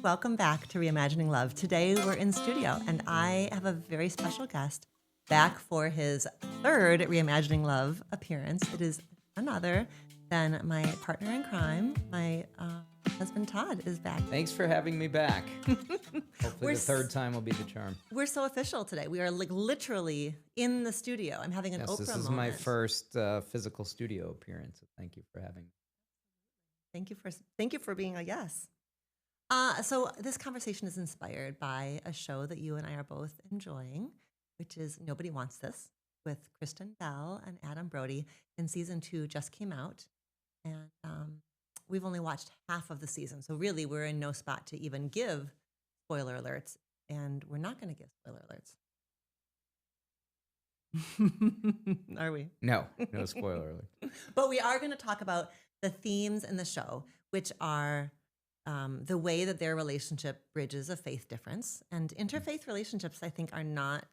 Welcome back to Reimagining Love. Today we're in studio and I have a very special guest back for his third Reimagining Love appearance. It is none other than my partner in crime, my husband Todd is back. Thanks for having me back. Hopefully the third time will be the charm. We're so official today. We are like literally in the studio. I'm having an Oprah This is moment. my first physical studio appearance. So thank you for having me. Thank you for being a yes. So this conversation is inspired by a show that you and I are both enjoying, which is Nobody Wants This with Kristen Bell and Adam Brody. And season 2 just came out, and we've only watched half of the season. So really, we're in no spot to even give spoiler alerts, and we're not going to give spoiler alerts. Are we? No spoiler alert. But we are going to talk about the themes in the show, which are the way that their relationship bridges a faith difference. And interfaith relationships, I think, are not,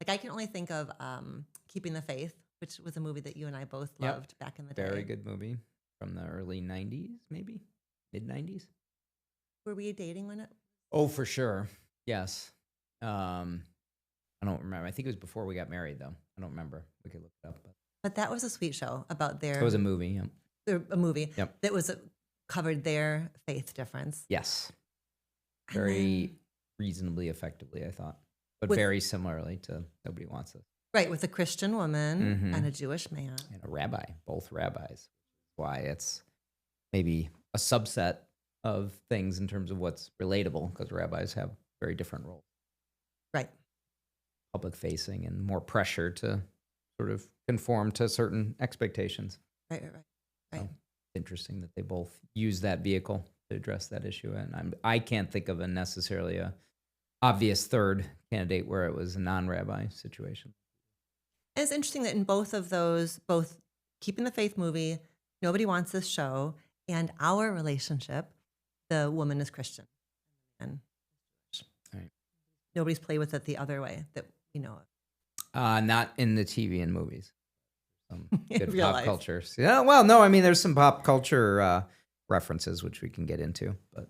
like, I can only think of Keeping the Faith, which was a movie that you and I both loved back in the day. Very good movie from the early 90s, maybe? Mid-90s? Were we dating when it? Oh, for sure. Yes. I don't remember. I think it was before we got married, though. I don't remember. We could look it up. But that was a sweet show about their... It was a movie, yeah. A movie Yep. that was covered their faith difference. Yes. And Very reasonably effectively, I thought. But very similarly to Nobody Wants This. Right, with a Christian woman and a Jewish man. And a rabbi, both rabbis. Why it's maybe a subset of things in terms of what's relatable, because rabbis have very different roles. Right. Public facing and more pressure to sort of conform to certain expectations. Right. So it's interesting that they both use that vehicle to address that issue. And I can't think of a necessarily a obvious third candidate where it was a non-rabbi situation. And it's interesting that in both of those, both Keeping the Faith movie, Nobody Wants This show, and our relationship, the woman is Christian. And right. Nobody's played with it the other way that we know of. Not in the TV and movies. Some good Real pop life. culture. Yeah, well, no, I mean, there's some pop culture references which we can get into, but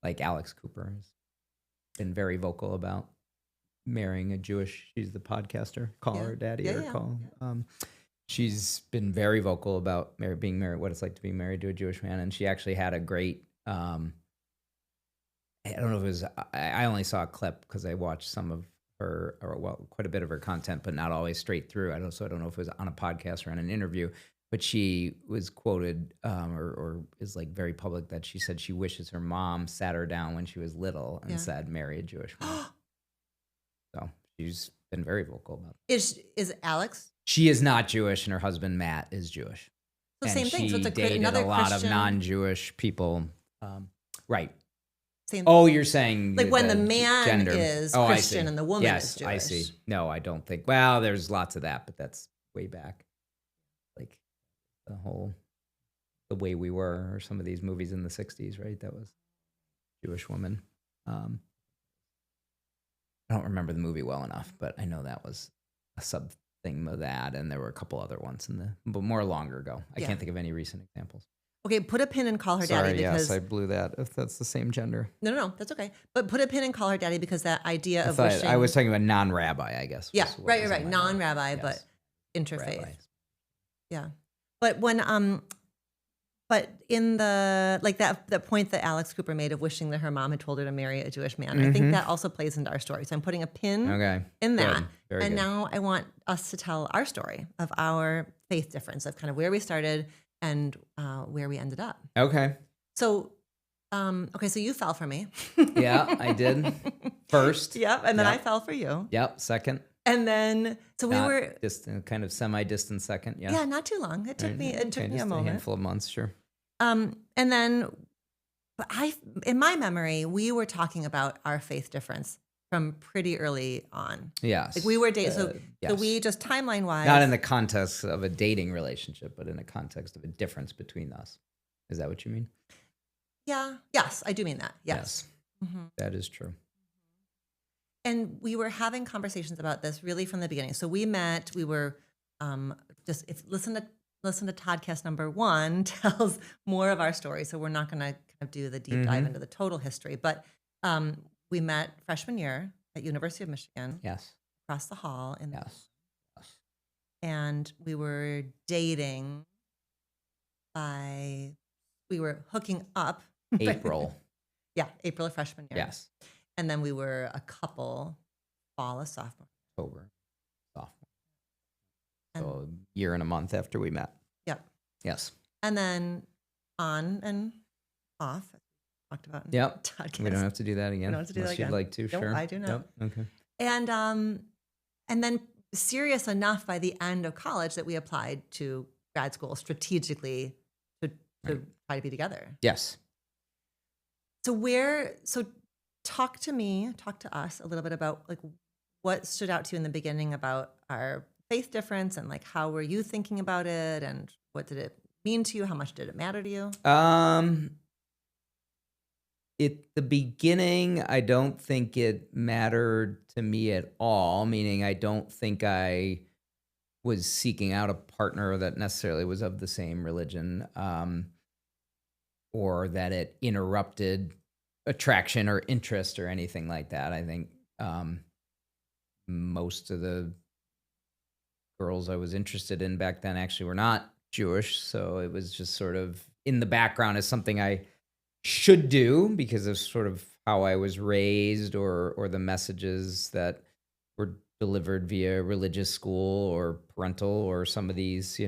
like Alex Cooper has been very vocal about marrying a Jewish. She's the podcaster. Call her daddy call. She's been very vocal about being married, what it's like to be married to a Jewish man, and she actually had a great. I don't know if it was. I only saw a clip because I watched some of her, or quite a bit of her content, but not always straight through. I don't know if it was on a podcast or on an interview, but she was quoted or is like very public that she said she wishes her mom sat her down when she was little and said, "Marry a Jewish man." So she's been very vocal about it. Is Alex? She is not Jewish, and her husband Matt is Jewish. So and same thing. So it's dated another a lot Christian, of non-Jewish people. Right. Same Oh, you're saying like when the man gender. is I Christian see. and the woman yes, is Jewish. I see. No, I don't think. Well, there's lots of that, but that's way back. Like the way we were, or some of these movies in the 60s, right? That was Jewish woman. I don't remember the movie well enough, but I know that was a sub thing of that, and there were a couple other ones but more longer ago. I can't think of any recent examples. Okay, put a pin and call her daddy because yes, I blew that. If that's the same gender. No, that's okay. But put a pin and call her daddy because that idea of wishing. I was talking about non-rabbi, I guess. Yeah, right. Non-rabbi, but interfaith. Rabbis. Yeah, but when but in the like that point that Alex Cooper made of wishing that her mom had told her to marry a Jewish man, I think that also plays into our story. So I'm putting a pin in that, and now I want us to tell our story of our faith difference, of kind of where we started and where we ended up. Okay. So, so you fell for me. Yeah, I did. First. Yep, and then I fell for you. Yep, second. And then, so we were distant, kind of semi-distant second. Yeah. Yeah, not too long. It took me a moment. A handful of months, sure. And then, but in my memory, we were talking about our faith difference from pretty early on. Yes. Like we were dating. So we just timeline wise. Not in the context of a dating relationship, but in the context of a difference between us. Is that what you mean? Yeah. Yes, I do mean that. Yes. Mm-hmm. That is true. And we were having conversations about this really from the beginning. So we met, we were listen to Toddcast number 1 tells more of our story. So we're not going to of do the deep dive into the total history. But we met freshman year at University of Michigan Yes. across the hall. Yes. And we were dating we were hooking up. April. Yeah, April of freshman year. Yes. And then we were a couple fall of sophomore. October. Sophomore. And, So a year and a month after we met. Yep. Yes. And then on and off, as we talked about in Yep. podcast. We don't have to do that again. We don't have to do unless that again. You'd like to, Nope, sure. I do not. Yep. Okay. And then serious enough by the end of college that we applied to grad school strategically to try to be together. Yes. So talk to us a little bit about like what stood out to you in the beginning about our faith difference, and like how were you thinking about it, and what did it mean to you? How much did it matter to you? At the beginning, I don't think it mattered to me at all, meaning I don't think I was seeking out a partner that necessarily was of the same religion, or that it interrupted attraction or interest or anything like that. I think most of the girls I was interested in back then actually were not Jewish, so it was just sort of in the background as something I should do because of sort of how I was raised or the messages that were delivered via religious school or parental or some of these,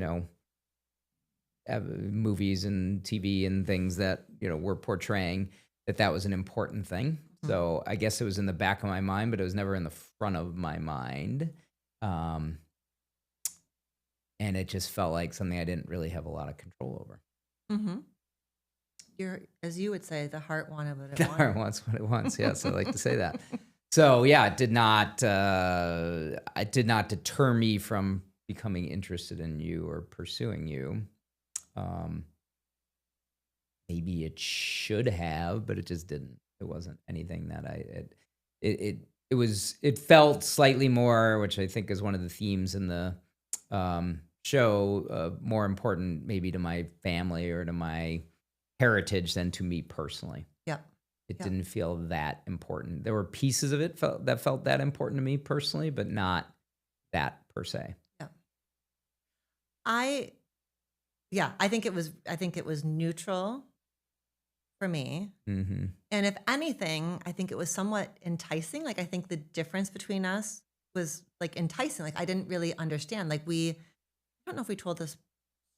movies and TV and things that, were portraying that was an important thing. Mm-hmm. So I guess it was in the back of my mind, but it was never in the front of my mind. And it just felt like something I didn't really have a lot of control over. Mm-hmm. As you would say, the heart wanted what it wanted. The heart wants what it wants. Yes, I like to say that. So yeah, it did not deter me from becoming interested in you or pursuing you. Maybe it should have, but it just didn't. It wasn't anything that it felt slightly more, which I think is one of the themes in the show, more important maybe to my family or to my heritage than to me personally. Yeah. It didn't feel that important. There were pieces of it that felt that important to me personally, but not that per se. Yeah. I think it was neutral for me. Mm-hmm. And if anything, I think it was somewhat enticing. Like, I think the difference between us was like enticing. Like, I didn't really understand. Like, I don't know if we told this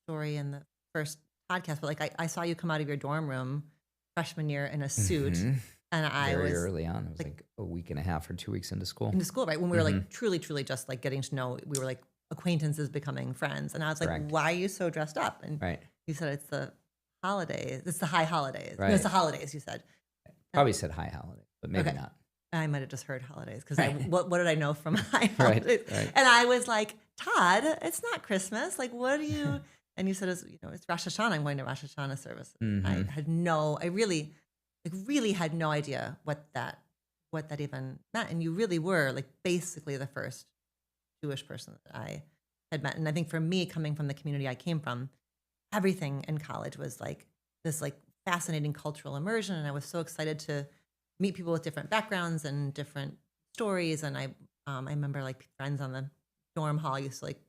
story in the first podcast, but like I saw you come out of your dorm room freshman year in a suit. Mm-hmm. And I was early on. It was like a week and a half or 2 weeks into school. Right? When we were like truly just like getting to know, we were like acquaintances becoming friends. And I was like, Correct. Why are you so dressed up? And you said it's the holidays. It's the high holidays. Right. No, it's the holidays, you said. Probably said high holidays, but maybe not. I might have just heard holidays because what did I know from high holidays? Right. And I was like, Todd, it's not Christmas. Like, what do you... And you said, it's Rosh Hashanah. I'm going to Rosh Hashanah service. Mm-hmm. I really had no idea what that even meant. And you really were like basically the first Jewish person that I had met. And I think for me, coming from the community I came from, everything in college was like this like fascinating cultural immersion. And I was so excited to meet people with different backgrounds and different stories. And I remember like friends on the dorm hall used to like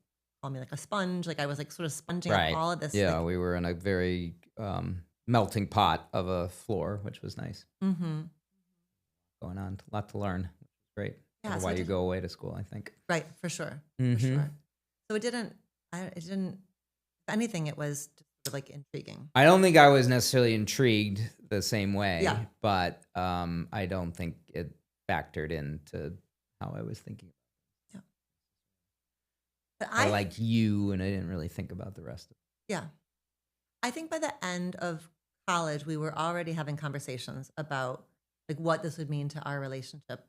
call me like a sponge. Like I was like sort of sponging up all of this. Yeah, like, we were in a very melting pot of a floor, which was nice. Mm-hmm. Going on, a lot to learn. Great. Yeah, why you go away to school, I think. Right, for sure. Mm-hmm. For sure. So it didn't, if anything, it was just sort of like intriguing. I don't think I was necessarily intrigued the same way, yeah. But I don't think it factored into how I was thinking. Yeah. But I like you, and I didn't really think about the rest of it. Yeah. I think by the end of college, we were already having conversations about like what this would mean to our relationship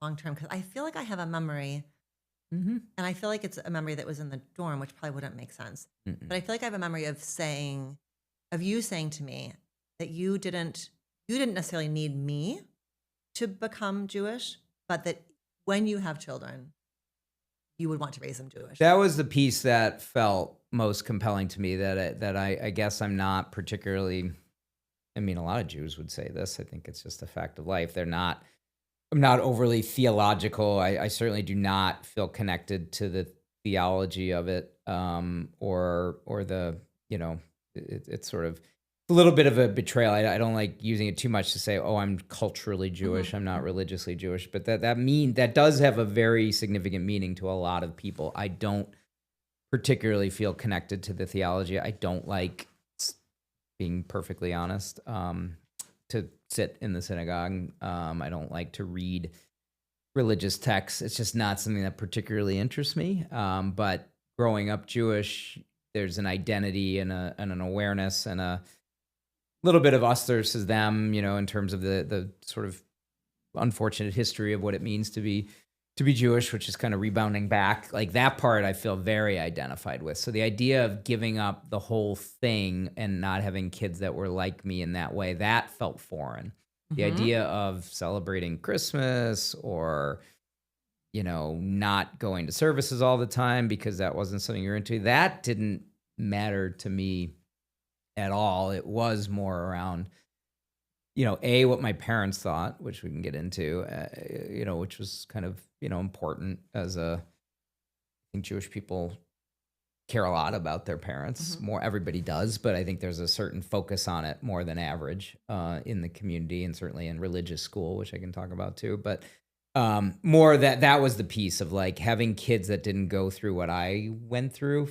long term. Because I feel like I have a memory, and I feel like it's a memory that was in the dorm, which probably wouldn't make sense. But I feel like I have a memory of you saying to me that you didn't necessarily need me to become Jewish, but that when you have children, you would want to raise them Jewish. That was the piece that felt most compelling to me. That I guess I'm not particularly I mean, a lot of Jews would say this. I think it's just a fact of life. I'm not overly theological. I certainly do not feel connected to the theology of it, or the, it's sort of a little bit of a betrayal. I don't like using it too much to say, oh, I'm culturally Jewish. I'm not religiously Jewish, but that does have a very significant meaning to a lot of people. I don't particularly feel connected to the theology. I don't like, being perfectly honest, to sit in the synagogue. I don't like to read religious texts. It's just not something that particularly interests me. But growing up Jewish, there's an identity and an awareness and a little bit of us versus them, in terms of the sort of unfortunate history of what it means to be Jewish, which is kind of rebounding back. Like that part I feel very identified with. So the idea of giving up the whole thing and not having kids that were like me in that way, that felt foreign. The idea of celebrating Christmas or, not going to services all the time because that wasn't something you're into, that didn't matter to me at all. It was more around, what my parents thought, which we can get into, which was kind of, important I think Jewish people care a lot about their parents. More, everybody does, but I think there's a certain focus on it more than average in the community and certainly in religious school, which I can talk about too. But more that was the piece of like having kids that didn't go through what I went through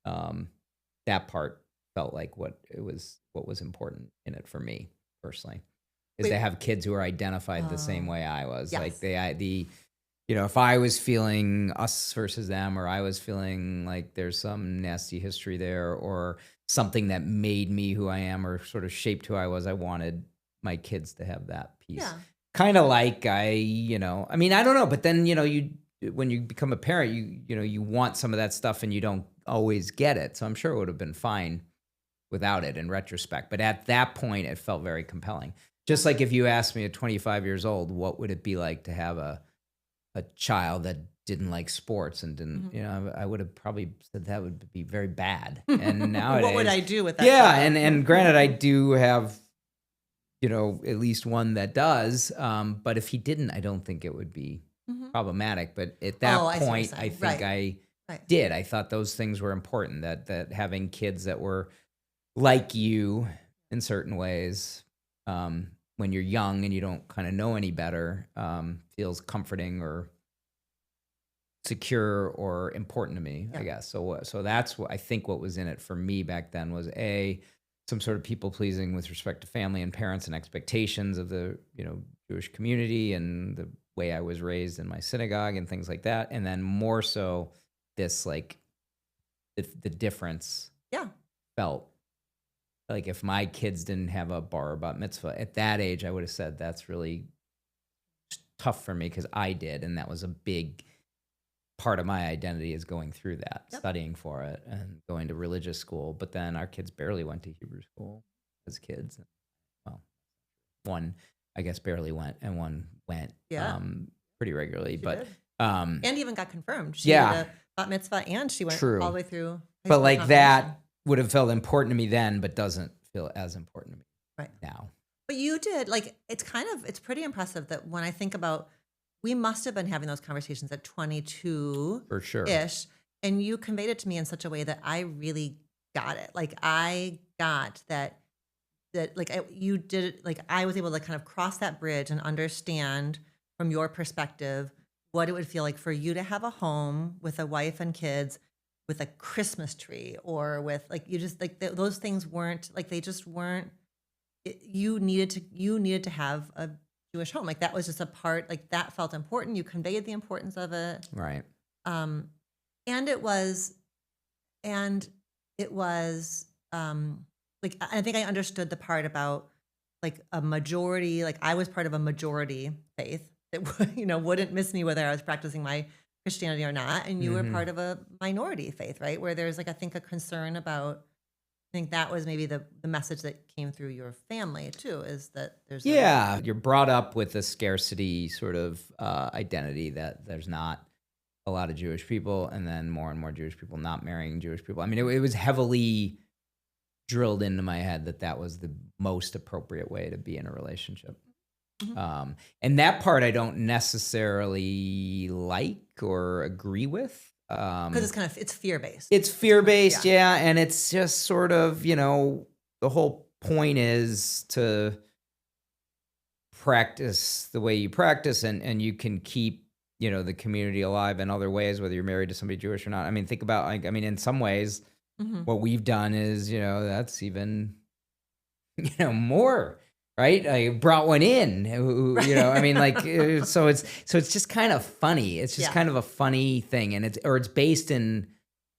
that part felt like what was important in it for me personally, is to have kids who are identified the same way I was. Yes. Like if I was feeling us versus them, or I was feeling like there's some nasty history there or something that made me who I am or sort of shaped who I was, I wanted my kids to have that piece. Yeah. Kind of like I don't know, but then, when you become a parent, you want some of that stuff and you don't always get it. So I'm sure it would have been fine without it in retrospect. But at that point, it felt very compelling. Just like if you asked me at 25 years old, what would it be like to have a child that didn't like sports and didn't, I would have probably said that would be very bad. And nowadays, what would I do with that? Yeah. And granted, I do have, at least one that does. But if he didn't, I don't think it would be problematic. But at that point, I think I did. I thought those things were important, that having kids that were like you in certain ways, when you're young and you don't kind of know any better, feels comforting or secure or important to me, I guess. So that's what I think what was in it for me back then was some sort of people pleasing with respect to family and parents and expectations of the, Jewish community and the way I was raised in my synagogue and things like that. And then more so this, like the difference felt like if my kids didn't have a bar or bat mitzvah at that age, I would have said that's really tough for me because I did. And that was a big part of my identity, is going through that, studying for it and going to religious school. But then our kids barely went to Hebrew school as kids. Well, one, I guess, barely went and one went pretty regularly. And even got confirmed. She did a bat mitzvah and she went all the way through. But like that would have felt important to me then, but doesn't feel as important to me now. But you did, it's pretty impressive that when I think about, we must have been having those conversations at 22 for sure ish. And you conveyed it to me in such a way that I really got it. Like I got that you did it. Like I was able to kind of cross that bridge and understand from your perspective what it would feel like for you to have a home with a wife and kids with a Christmas tree, or with those things weren't like, they just weren't, you needed to have a Jewish home. Like that was just a part, like that felt important. You conveyed the importance of it. Right. And it was I think I understood the part about like a majority, like I was part of a majority faith that, wouldn't miss me whether I was practicing my Christianity or not. And you were part of a minority faith, right? Where there's I think a concern about, I think that was maybe the message that came through your family too, is that there's you're brought up with a scarcity sort of identity that there's not a lot of Jewish people, and then more and more Jewish people not marrying Jewish people. I mean, it was heavily drilled into my head that was the most appropriate way to be in a relationship. And that part I don't necessarily like or agree with. Because it's fear-based. It's fear-based, yeah. And it's just sort of, the whole point is to practice the way you practice, and you can keep, the community alive in other ways, whether you're married to somebody Jewish or not. I mean, think about, in some ways, what we've done is, that's even, more, right? I brought one in, so it's just kind of funny. It's just kind of a funny thing. And it's based in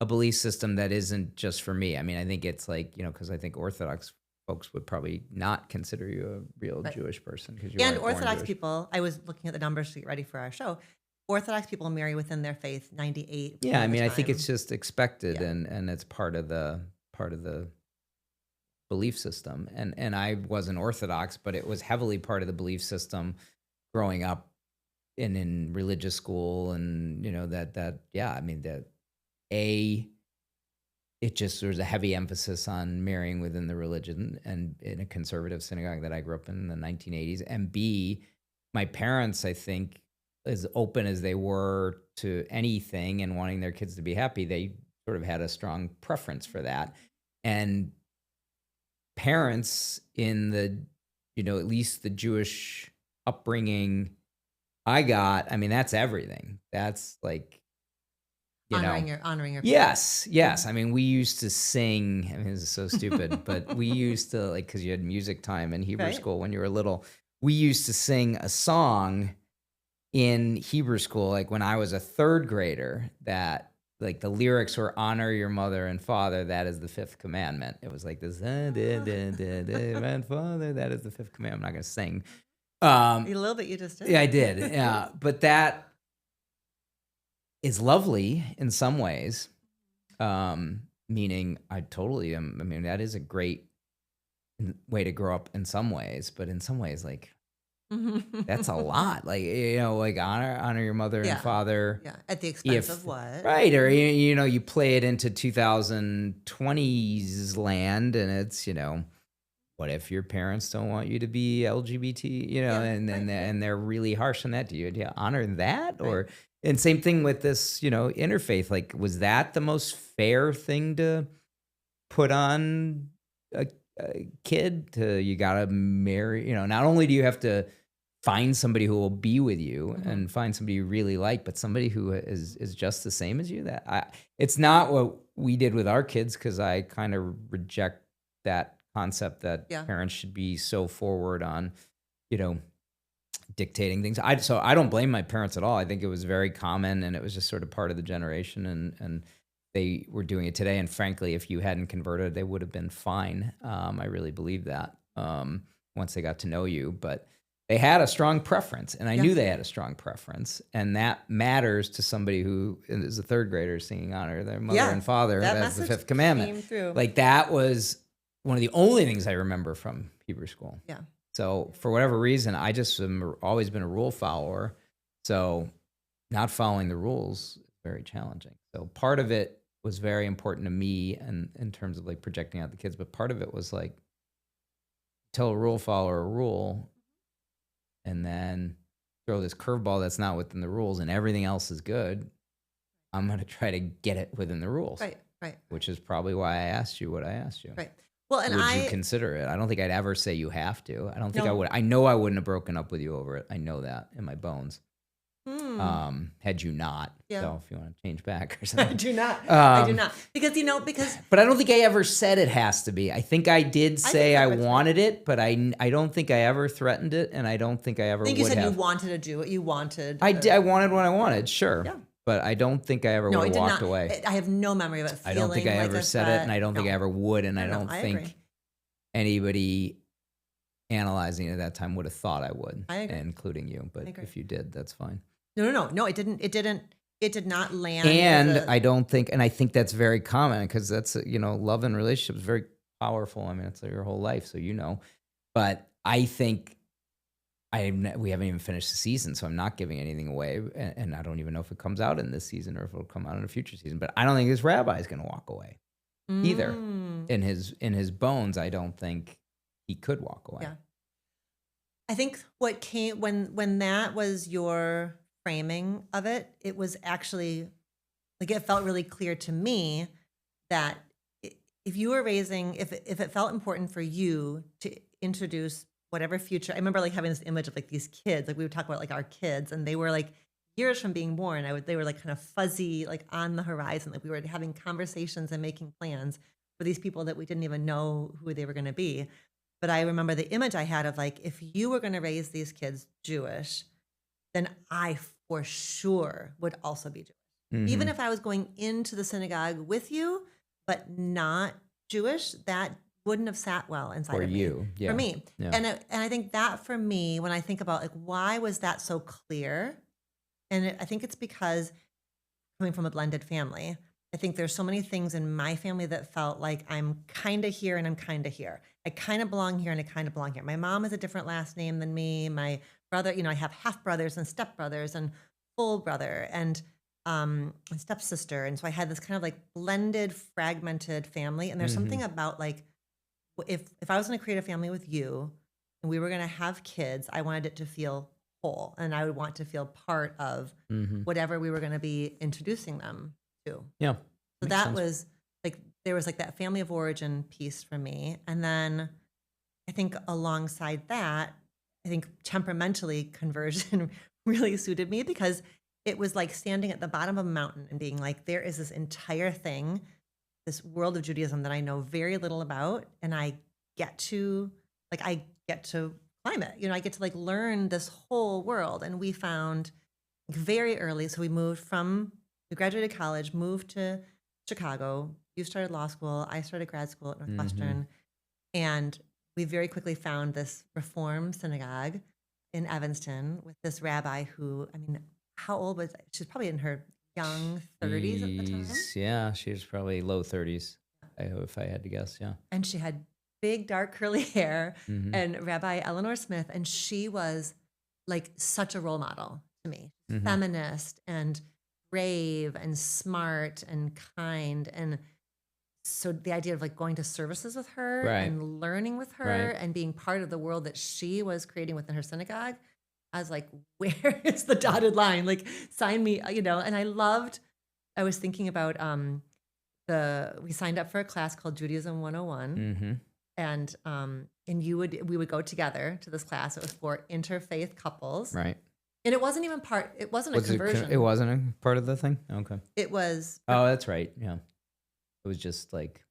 a belief system that isn't just for me. I mean, I think it's like, because I think Orthodox folks would probably not consider you a real Jewish person. Because you and Orthodox people, I was looking at the numbers to get ready for our show. Orthodox people marry within their faith 98%. Yeah, I mean, I think it's just expected, and it's part of the belief system. And I wasn't Orthodox, but it was heavily part of the belief system growing up in religious school, and it just, there's a heavy emphasis on marrying within the religion, and in a conservative synagogue that I grew up in the 1980s. And B, my parents, I think, as open as they were to anything and wanting their kids to be happy, they sort of had a strong preference for that. And parents in the, at least the Jewish upbringing I got, I mean, that's everything. That's like, honoring your parents. Yes. I mean, we used to sing. I mean, this is so stupid, but we used to, like, because you had music time in Hebrew school when you were little. We used to sing a song in Hebrew school, like when I was a third grader, that like the lyrics were "Honor your mother and father. That is the fifth commandment." It was like this, "And father, that is the fifth commandment." I'm not gonna sing. A little bit, you just did. Yeah, I did. Yeah, but that is lovely in some ways. Meaning, I totally am. I mean, that is a great way to grow up in some ways, but in some ways, like, that's a lot. Like, like honor your mother and father. Yeah, at the expense of what? Right, or you play it into 2020s land, and it's what if your parents don't want you to be LGBT? And they're really harsh on that. Do you honor that? Right. Or and same thing with this interfaith. Like, was that the most fair thing to put on a kid? You gotta marry. Not only do you have to find somebody who will be with you and find somebody you really like, but somebody who is just the same as you. It's not what we did with our kids, because I kind of reject that concept that parents should be so forward on, dictating things. So I don't blame my parents at all. I think it was very common, and it was just sort of part of the generation, and they were doing it today. And frankly, if you hadn't converted, they would have been fine. I really believe that once they got to know you. But they had a strong preference, and I knew they had a strong preference, and that matters to somebody who is a third grader singing honor their mother and father. That's the fifth commandment. Like, that was one of the only things I remember from Hebrew school. Yeah. So for whatever reason, I just have always been a rule follower. So not following the rules is very challenging. So part of it was very important to me, and in terms of like projecting out the kids, but part of it was like, tell a rule follower a rule, and then throw this curveball that's not within the rules, and everything else is good. I'm going to try to get it within the rules. Right. Which is probably why I asked you what I asked you. Right. Well, and would you consider it? I don't think I'd ever say you have to. I don't think I would. I know I wouldn't have broken up with you over it. I know that in my bones. Had you not. Yeah. So if you want to change back or something. I do not. I do not. Because. But I don't think I ever said it has to be. I think I did say I wanted it, but I don't think I ever threatened it, and I don't think I ever would have. I think you said you wanted to do what you wanted. I did. I wanted what I wanted, sure. Yeah. But I don't think I ever would have walked away. I have no memory of it feeling. I don't think I ever said it, and I don't think I ever would, and I don't think agree. Anybody analyzing it at that time would have thought I would, I agree. including you. But if you did, that's fine. No, it didn't. It did not land. And I don't think, and I think that's very common, because that's, love and relationships is very powerful. I mean, it's your whole life, so But I think we haven't even finished the season, so I'm not giving anything away, and I don't even know if it comes out in this season or if it'll come out in a future season. But I don't think this rabbi is going to walk away. either. Mm. In his bones, I don't think he could walk away. Yeah. I think what came when that was your framing of it, it was actually like it felt really clear to me that if you were raising, if it felt important for you to introduce whatever future, I remember like having this image of like these kids, like we would talk about like our kids, and they were like years from being born. They were like kind of fuzzy, like on the horizon. Like we were having conversations and making plans for these people that we didn't even know who they were going to be. But I remember the image I had of like, if you were going to raise these kids Jewish, then I for sure would also be Jewish. Even if I was going into the synagogue with you, but not Jewish, that wouldn't have sat well inside For of you, me. yeah. For me. Yeah. And I think that for me, when I think about like, why was that so clear? And I think it's because coming from a blended family, I think there's so many things in my family that felt like I'm kind of here and I'm kind of here. I kind of belong here and I kind of belong here. My mom has a different last name than me. My brother, I have half brothers and step brothers and full brother and stepsister. And so I had this kind of like blended, fragmented family. And there's something about like, if I was going to create a family with you and we were going to have kids, I wanted it to feel whole and I would want to feel part of whatever we were going to be introducing them to. Yeah. So that was like, there was like that family of origin piece for me. And then I think alongside that, I think temperamentally conversion really suited me because it was like standing at the bottom of a mountain and being like, there is this entire thing, this world of Judaism that I know very little about. And I get to climb it. I get to like learn this whole world. And we found very early. So we graduated college, moved to Chicago. You started law school. I started grad school at Northwestern. And we very quickly found this Reform synagogue in Evanston with this rabbi who, how old was she? She was probably in her young 30s at the time. Yeah, she was probably low 30s, if I had to guess, yeah. And she had big, dark, curly hair and Rabbi Eleanor Smith. And she was like such a role model to me, feminist and brave and smart and kind. And so the idea of like going to services with her and learning with her and being part of the world that she was creating within her synagogue, I was like, where is the dotted line? Like, sign me, and I was thinking about we signed up for a class called Judaism 101. And we would go together to this class. It was for interfaith couples. Right. And it wasn't even a conversion. It wasn't a part of the thing? Okay. It was. Oh, that's right. Yeah. It was just like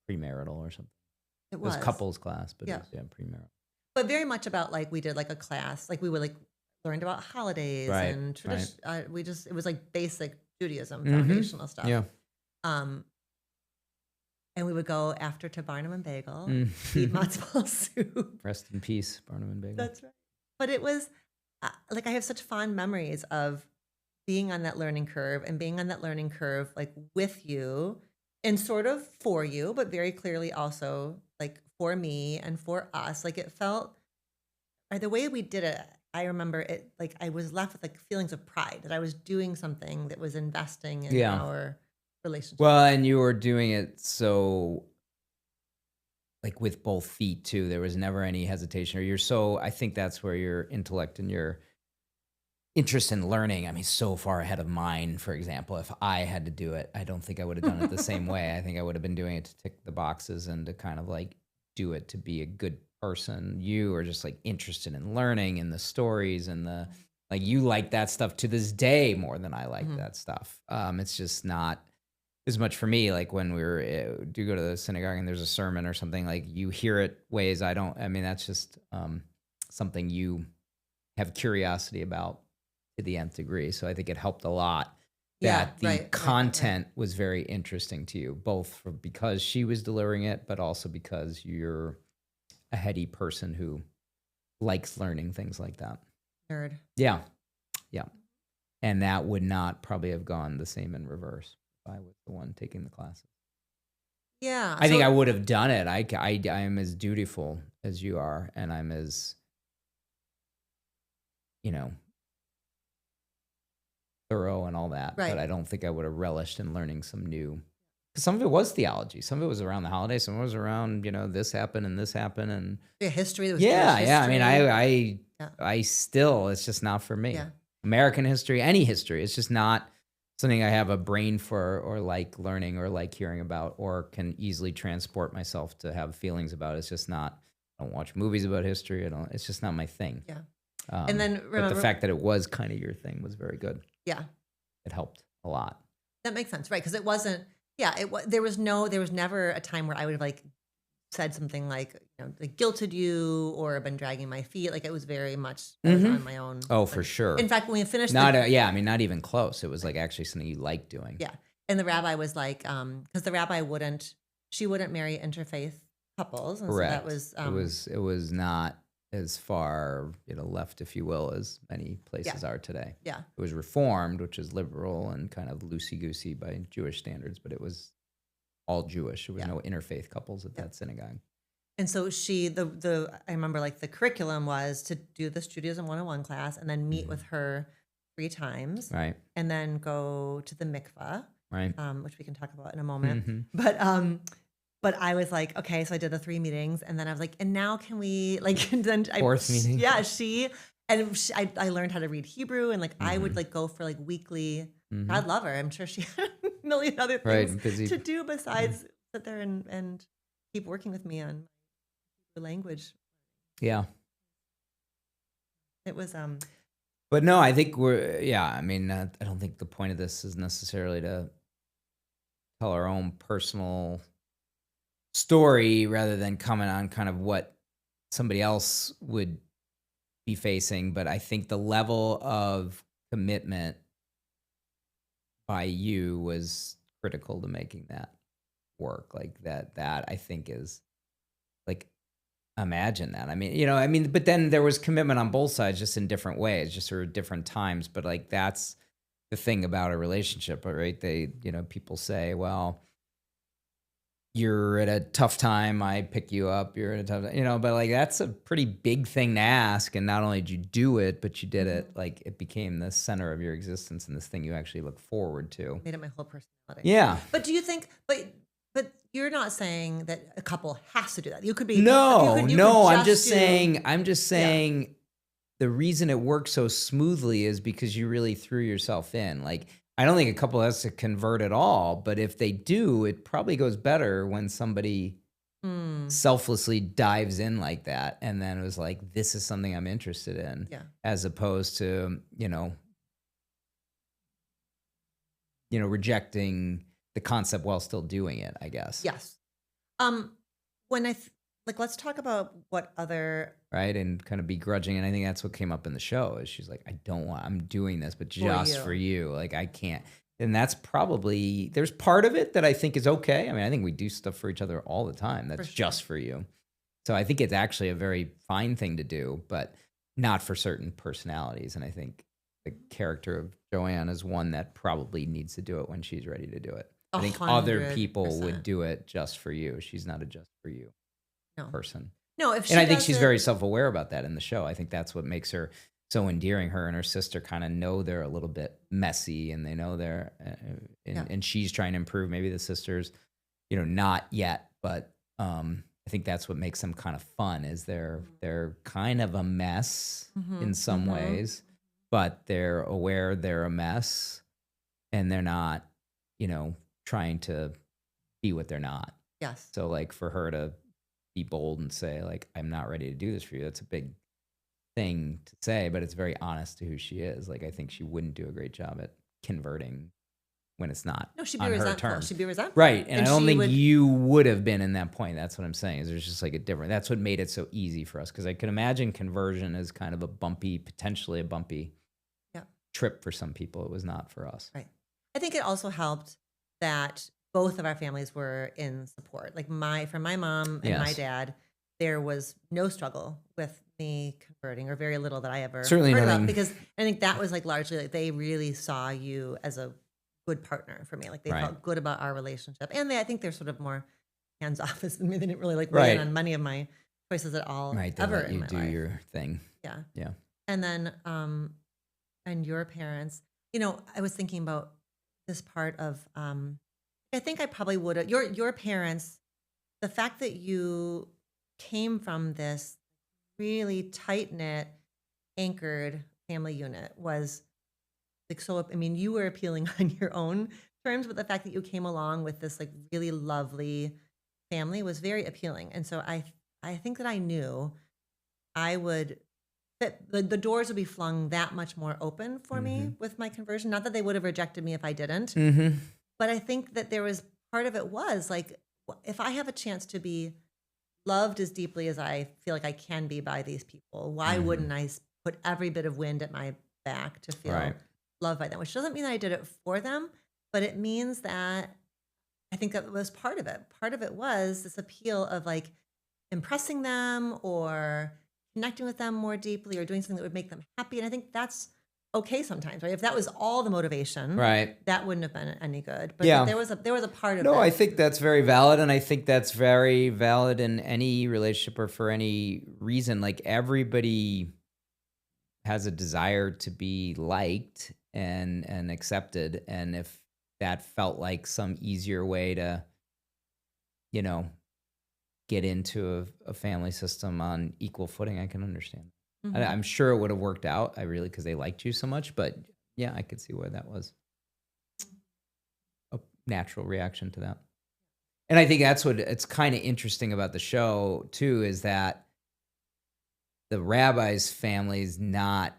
premarital or something. It was couples class, but it was premarital. But very much about like, we did like a class, like we would like learned about holidays and tradition. It was like basic Judaism, foundational stuff. Yeah. And we would go after to Barnum and Bagel, eat matzo ball soup. Rest in peace, Barnum and Bagel. That's right. But it was like, I have such fond memories of being on that learning curve and being on that learning curve, like with you and sort of for you, but very clearly also like for me and for us. Like it felt, or the way we did it, I remember it, like I was left with like feelings of pride that I was doing something that was investing in our relationship. Well, and you were doing it so like with both feet too. There was never any hesitation, or I think that's where your intellect and your interest in learning, so far ahead of mine. For example, if I had to do it, I don't think I would have done it the same way. I think I would have been doing it to tick the boxes and to kind of like do it to be a good person. You are just like interested in learning and the stories and the, like, you like that stuff to this day more than I like that stuff. It's just not as much for me. Like when we do go to the synagogue and there's a sermon or something, like you hear it ways I don't. That's just something you have curiosity about to the nth degree. So I think it helped a lot that the content was very interesting to you, both because she was delivering it, but also because you're a heady person who likes learning things like that. Nerd. Yeah. Yeah. And that would not probably have gone the same in reverse if I was the one taking the classes. Yeah. I think I would have done it. I am as dutiful as you are, and I'm as, thorough and all that. Right. But I don't think I would have relished in learning some new some of it was theology. Some of it was around the holidays. Some of it was around, this happened and this happened. And history. There was yeah. Jewish I mean, history. I still, it's just not for me. Yeah. American history, any history. It's just not something I have a brain for or like learning or like hearing about or can easily transport myself to have feelings about. It's just not, I don't watch movies about history. It's just not my thing. Yeah. And then remember, but the fact that it was kind of your thing was very good. Yeah. It helped a lot. That makes sense, right? Because it wasn't, there was never a time where I would have like said something like, like guilted you or been dragging my feet. Like it was very much on my own. Oh, for sure. In fact, when we finished, not even close. It was like actually something you liked doing. Yeah. And the rabbi was like, because the rabbi she wouldn't marry interfaith couples. And correct. So that was, it was not as far, left, if you will, as many places are today. Yeah. It was reformed, which is liberal and kind of loosey-goosey by Jewish standards, but it was all Jewish. There was no interfaith couples at that synagogue. And so I remember like the curriculum was to do this Judaism 101 class and then meet with her 3 times. Right. And then go to the mikvah. Right. Which we can talk about in a moment. But I was like, okay, so I did the 3 meetings and then I was like, and now can we like, and then 4th meeting? Yeah, I learned how to read Hebrew and like I would like go for like weekly, God love her. I'm sure she had a million other things to do besides sit there and keep working with me on the language. Yeah. It was, but no, I think I don't think the point of this is necessarily to tell our own personal story rather than comment on kind of what somebody else would be facing. But I think the level of commitment by you was critical to making that work. Like that I think is like, imagine that. But then there was commitment on both sides, just in different ways, just sort of different times. But like, that's the thing about a relationship, right? People say, well, you're at a tough time, I pick you up, you're at a tough time, but like, that's a pretty big thing to ask. And not only did you do it, but you did it, like it became the center of your existence and this thing you actually look forward to. Made it my whole personality. Yeah. But do you think, but you're not saying that a couple has to do that. You could be. No, I'm just saying, Yeah. the reason it works so smoothly is because you really threw yourself in. Like, I don't think a couple has to convert at all, but if they do, it probably goes better when somebody selflessly dives in like that. And then it was like, this is something I'm interested in, as opposed to, rejecting the concept while still doing it, I guess. Yes. When let's talk about what other. Right. And kind of begrudging. And I think that's what came up in the show is she's like, I'm doing this, but just for you. Like, I can't. And that's probably, there's part of it that I think is okay. I think we do stuff for each other all the time. That's just for you. So I think it's actually a very fine thing to do, but not for certain personalities. And I think the character of Joanne is one that probably needs to do it when she's ready to do it. I think 100%. other people would do it just for you. She's not a just for you person. No, and I think she's very self-aware about that in the show. I think that's what makes her so endearing. Her and her sister kind of know they're a little bit messy, and they know they're, and she's trying to improve. Maybe the sisters, not yet, but I think that's what makes them kind of fun. Is they're kind of a mess in some ways, but they're aware they're a mess, and they're not, trying to be what they're not. Yes. So like for her to be bold and say like, I'm not ready to do this for you. That's a big thing to say, but it's very honest to who she is. Like, I think she wouldn't do a great job at converting when it's not. No, she'd be on resentful. her terms. She'd be resentful. Right. And I don't think you would have been in that point. That's what I'm saying is there's just like a different, that's what made it so easy for us. Cause I could imagine conversion is kind of potentially a bumpy trip for some people. It was not for us. Right. I think it also helped that both of our families were in support. Like for my mom and my dad, there was no struggle with me converting, or very little that I ever certainly heard nothing. about, because I think that was like largely like they really saw you as a good partner for me. Like they felt good about our relationship, and I think they're sort of more hands off. They didn't really like weigh in on many of my choices at all. Right. They ever let in you my do life. your thing. Yeah. Yeah. And then, and your parents, I was thinking about this part of I think I probably would have, your parents, the fact that you came from this really tight knit, anchored family unit was like, so, I mean, you were appealing on your own terms, but the fact that you came along with this like really lovely family was very appealing. And so I think that I knew I would that the doors would be flung that much more open for me with my conversion. Not that they would have rejected me if I didn't, but I think that there was part of it was like, if I have a chance to be loved as deeply as I feel like I can be by these people, why wouldn't I put every bit of wind at my back to feel loved by them? Which doesn't mean that I did it for them, but it means that I think that was part of it. Part of it was this appeal of like impressing them or connecting with them more deeply or doing something that would make them happy. And I think that's okay sometimes, right? If that was all the motivation, that wouldn't have been any good. But there was a part of it. No, I think that's very valid. And I think that's very valid in any relationship or for any reason. Like everybody has a desire to be liked and accepted. And if that felt like some easier way to, get into a family system on equal footing, I can understand. I'm sure it would have worked out. Because they liked you so much, but yeah, I could see why that was a natural reaction to that. And I think that's what it's kind of interesting about the show too, is that the rabbi's family's not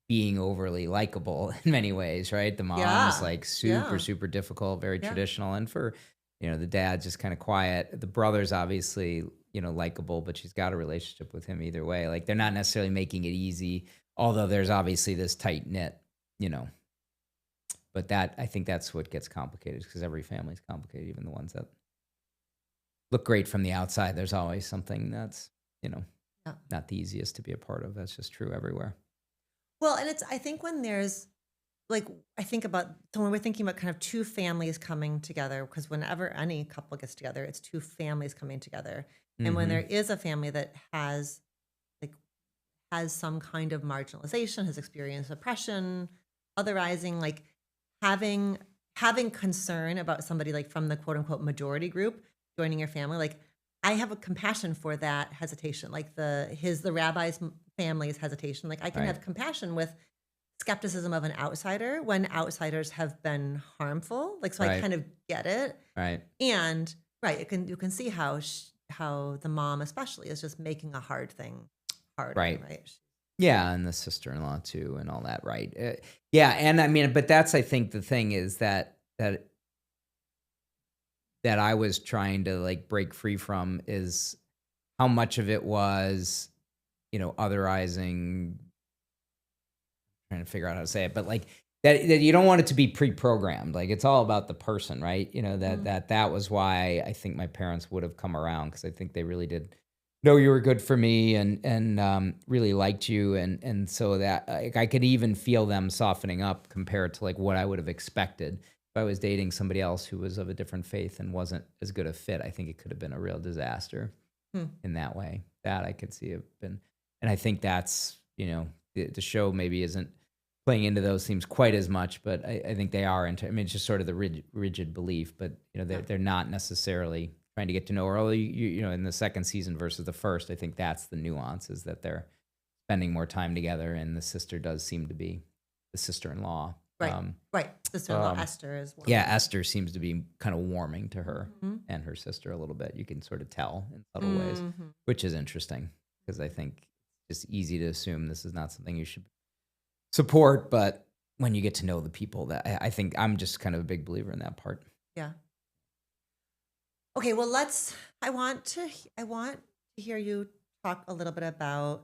being overly likable in many ways, right? The mom is like super difficult, very traditional. And for, the dad's just kind of quiet. The brother's obviously, likable, but she's got a relationship with him either way. Like they're not necessarily making it easy, although there's obviously this tight knit, but I think that's what gets complicated because every family's complicated, even the ones that look great from the outside. There's always something that's, not the easiest to be a part of. That's just true everywhere. Well, and I think when there's like, so when we're thinking about kind of two families coming together, because whenever any couple gets together, it's two families coming together. And when there is a family that has some kind of marginalization, has experienced oppression, otherizing, like having concern about somebody like from the quote unquote majority group joining your family, like I have a compassion for that hesitation, like the rabbi's family's hesitation. Like I can have compassion with skepticism of an outsider when outsiders have been harmful. Like, so I kind of get it. Right. And you can see how the mom especially is just making a hard thing harder. Right. Yeah. And the sister-in-law too, and all that. Right. Yeah. And I mean, but that's, I think the thing is that I was trying to like break free from is how much of it was, otherizing, trying to figure out how to say it, but like that you don't want it to be pre-programmed. Like it's all about the person, right? That was why I think my parents would have come around, because I think they really did know you were good for me and really liked you. And so that like, I could even feel them softening up compared to like what I would have expected. If I was dating somebody else who was of a different faith and wasn't as good a fit, I think it could have been a real disaster in that way. That I could see have been. And I think that's, the show maybe isn't playing into those themes quite as much, but I think they are into, it's just sort of the rigid belief, but they're not necessarily trying to get to know her. Although in the second season versus the first, I think that's the nuance, is that they're spending more time together, and the sister does seem to be the sister-in-law. Right. Sister-in-law Esther as well. Yeah, Esther seems to be kind of warming to her and her sister a little bit. You can sort of tell in subtle ways, which is interesting, because I think it's easy to assume this is not something you should support, but when you get to know the people, that I think I'm just kind of a big believer in that part. Yeah. Okay, well, I want to hear you talk a little bit about,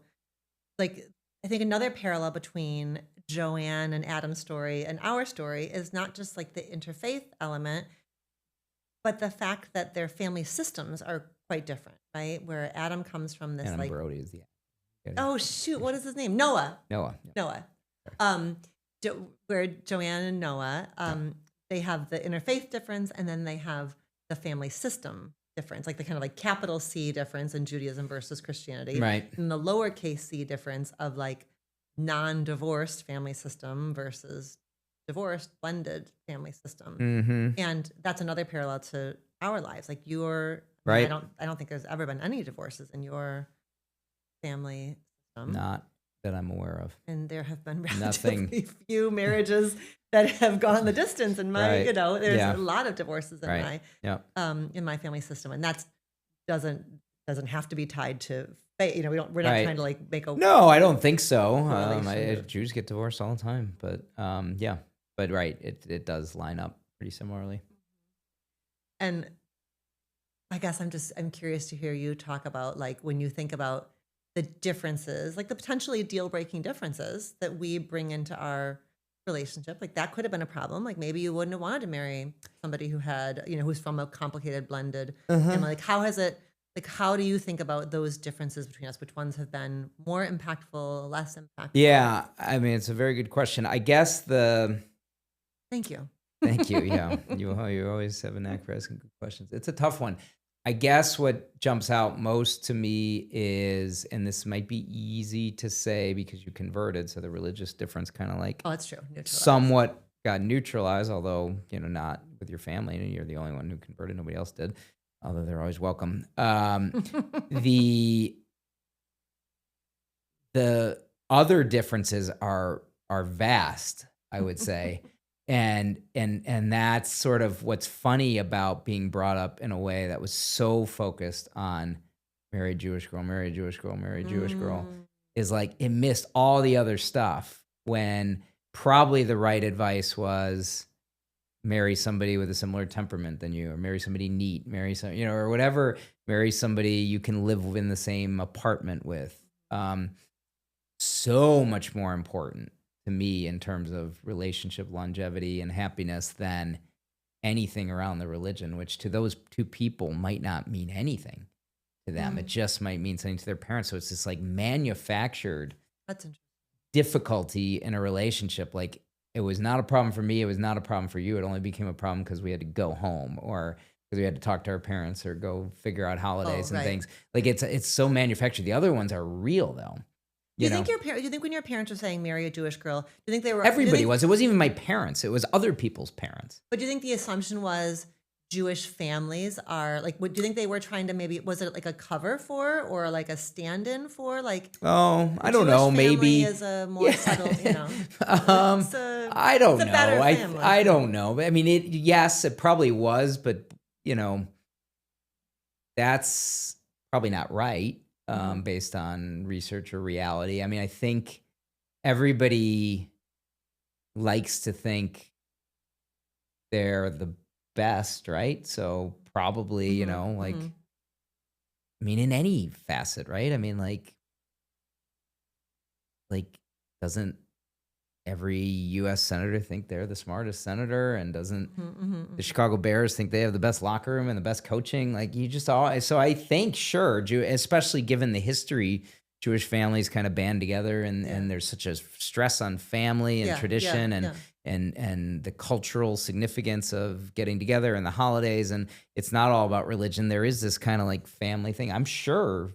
like, I think another parallel between Joanne and Adam's story and our story is not just like the interfaith element, but the fact that their family systems are quite different, right? Where Adam comes from this and Brody is the oh shoot, what is his name? Noah. Where Joanne and Noah, they have the interfaith difference, and then they have the family system difference, like the kind of like capital C difference in Judaism versus Christianity, right? And the lowercase c difference of like non-divorced family system versus divorced, blended family system. Mm-hmm. And that's another parallel to our lives. Like Right. I don't think there's ever been any divorces in your family system. Not that I'm aware of. And there have been Nothing. relatively few marriages that have gone the distance in my, Right. there's Yeah. a lot of divorces in Right. Yeah. my family system. And that's doesn't have to be tied to faith. We're not Right. trying to like make a No, I don't think so. correlation. Jews get divorced all the time, but yeah. But right, it does line up pretty similarly. And I guess I'm curious to hear you talk about, like, when you think about the differences, like the potentially deal-breaking differences that we bring into our relationship. Like that could have been a problem. Like maybe you wouldn't have wanted to marry somebody who had, who's from a complicated blended family. Like how do you think about those differences between us? Which ones have been more impactful, less impactful? Yeah, I mean, it's a very good question. I guess Thank you. Thank you. Yeah, you always have a knack for asking good questions. It's a tough one. I guess what jumps out most to me is, and this might be easy to say because you converted, so the religious difference kind of like Oh, that's true. somewhat got neutralized, although, not with your family. You're the only one who converted. Nobody else did, although they're always welcome. The other differences are vast, I would say. And that's sort of what's funny about being brought up in a way that was so focused on marry a Jewish girl, marry a Jewish girl, marry a Jewish girl, is like it missed all the other stuff when probably the right advice was marry somebody with a similar temperament than you, or marry somebody neat, marry some, or whatever, marry somebody you can live in the same apartment with. So much more important to me in terms of relationship longevity and happiness than anything around the religion, which to those two people might not mean anything to them. It just might mean something to their parents. So it's this like manufactured difficulty in a relationship. Like it was not a problem for me. It was not a problem for you. It only became a problem because we had to go home or because we had to talk to our parents or go figure out holidays and things. Like it's so manufactured. The other ones are real though. Do you think when your parents were saying marry a Jewish girl, do you think they were everybody was? It wasn't even my parents. It was other people's parents. But do you think the assumption was Jewish families are like? Do you think they were trying to was it like a cover for or like a stand-in for like? Oh, I don't know. Maybe is a more subtle. I don't know. I don't know. I mean, yes, it probably was, but that's probably not right. Based on research or reality. I mean, I think everybody likes to think they're the best, right? So probably, I mean, in any facet, right? I mean, like doesn't every U.S. senator think they're the smartest senator, and doesn't the Chicago Bears think they have the best locker room and the best coaching? Like so I think sure, especially given the history, Jewish families kind of band together, and there's such a stress on family and tradition and the cultural significance of getting together and the holidays, and it's not all about religion. There is this kind of like family thing. I'm sure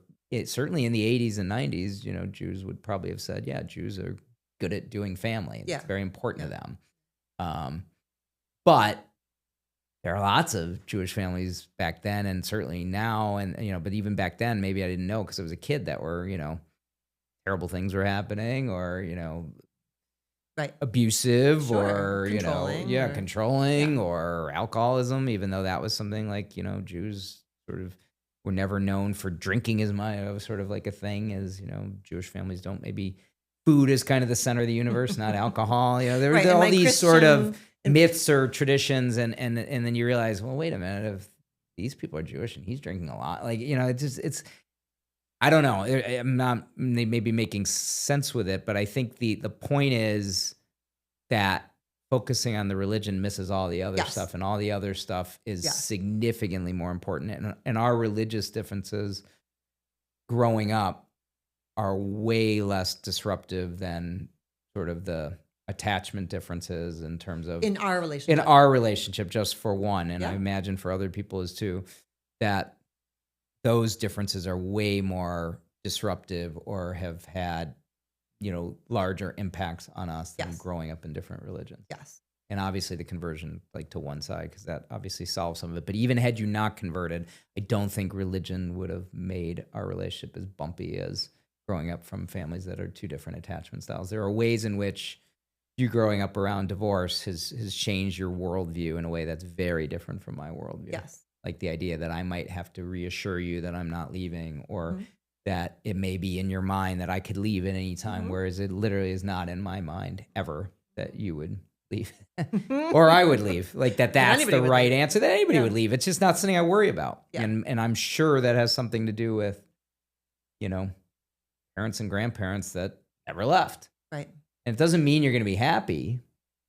certainly in the 80s and 90s, Jews would probably have said, yeah, Jews are good at doing family. It's very important to them. But there are lots of Jewish families back then and certainly now. And, but even back then, maybe I didn't know because I was a kid that were, terrible things were happening or, abusive or, controlling or alcoholism, even though that was something like, Jews sort of were never known for drinking as much, sort of like a thing as, Jewish families don't maybe. Food is kind of the center of the universe, not alcohol. There were all these sort of myths or traditions, and then you realize, well, wait a minute, if these people are Jewish and he's drinking a lot, like it's I don't know. I'm not maybe making sense with it, but I think the point is that focusing on the religion misses all the other stuff, and all the other stuff is significantly more important. And our religious differences growing up are way less disruptive than sort of the attachment differences in terms of in our relationship, just for one. And I imagine for other people as too, that those differences are way more disruptive or have had larger impacts on us than Yes. growing up in different religions. Yes. And obviously the conversion, like, to one side, because that obviously solves some of it. But even had you not converted, I don't think religion would have made our relationship as bumpy as growing up from families that are two different attachment styles. There are ways in which you growing up around divorce has changed your worldview in a way that's very different from my worldview. Yes. Like the idea that I might have to reassure you that I'm not leaving, or Mhm. that it may be in your mind that I could leave at any time, Mhm. whereas it literally is not in my mind ever that you would leave or I would leave. Like that's anybody the would right leave. answer, that anybody Yeah. would leave. It's just not something I worry about. Yeah. And I'm sure that has something to do with, parents and grandparents that never left. Right. And it doesn't mean you're going to be happy,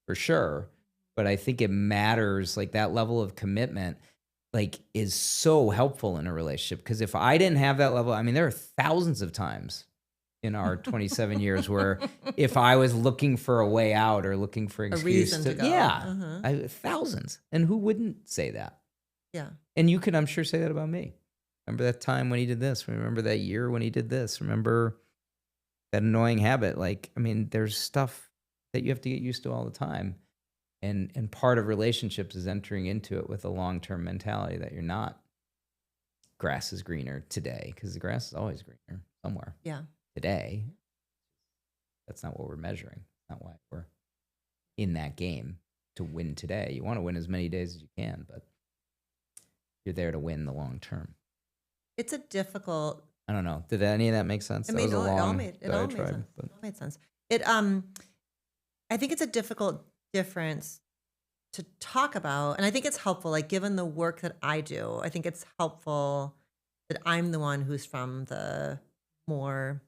for sure. But I think it matters, like that level of commitment, like, is so helpful in a relationship. Because if I didn't have that level, I mean, there are thousands of times in our 27 years where if I was looking for a way out or looking for an A excuse reason to go. yeah, thousands. And who wouldn't say that? Yeah. And you could, I'm sure, say that about me. Remember that time when he did this? Remember that year when he did this? Remember that annoying habit? Like, I mean, there's stuff that you have to get used to all the time. And part of relationships is entering into it with a long-term mentality that you're not grass is greener today, because the grass is always greener somewhere. Yeah. Today, that's not what we're measuring. Not why we're in that game to win today. You want to win as many days as you can, but you're there to win the long term. It's a difficult. I don't know. Did any of that make sense? That was a long it all made sense. but It all made sense. I think it's a difficult difference to talk about, and I think it's helpful. Like, given the work that I do, I think it's helpful that I'm the one who's from the more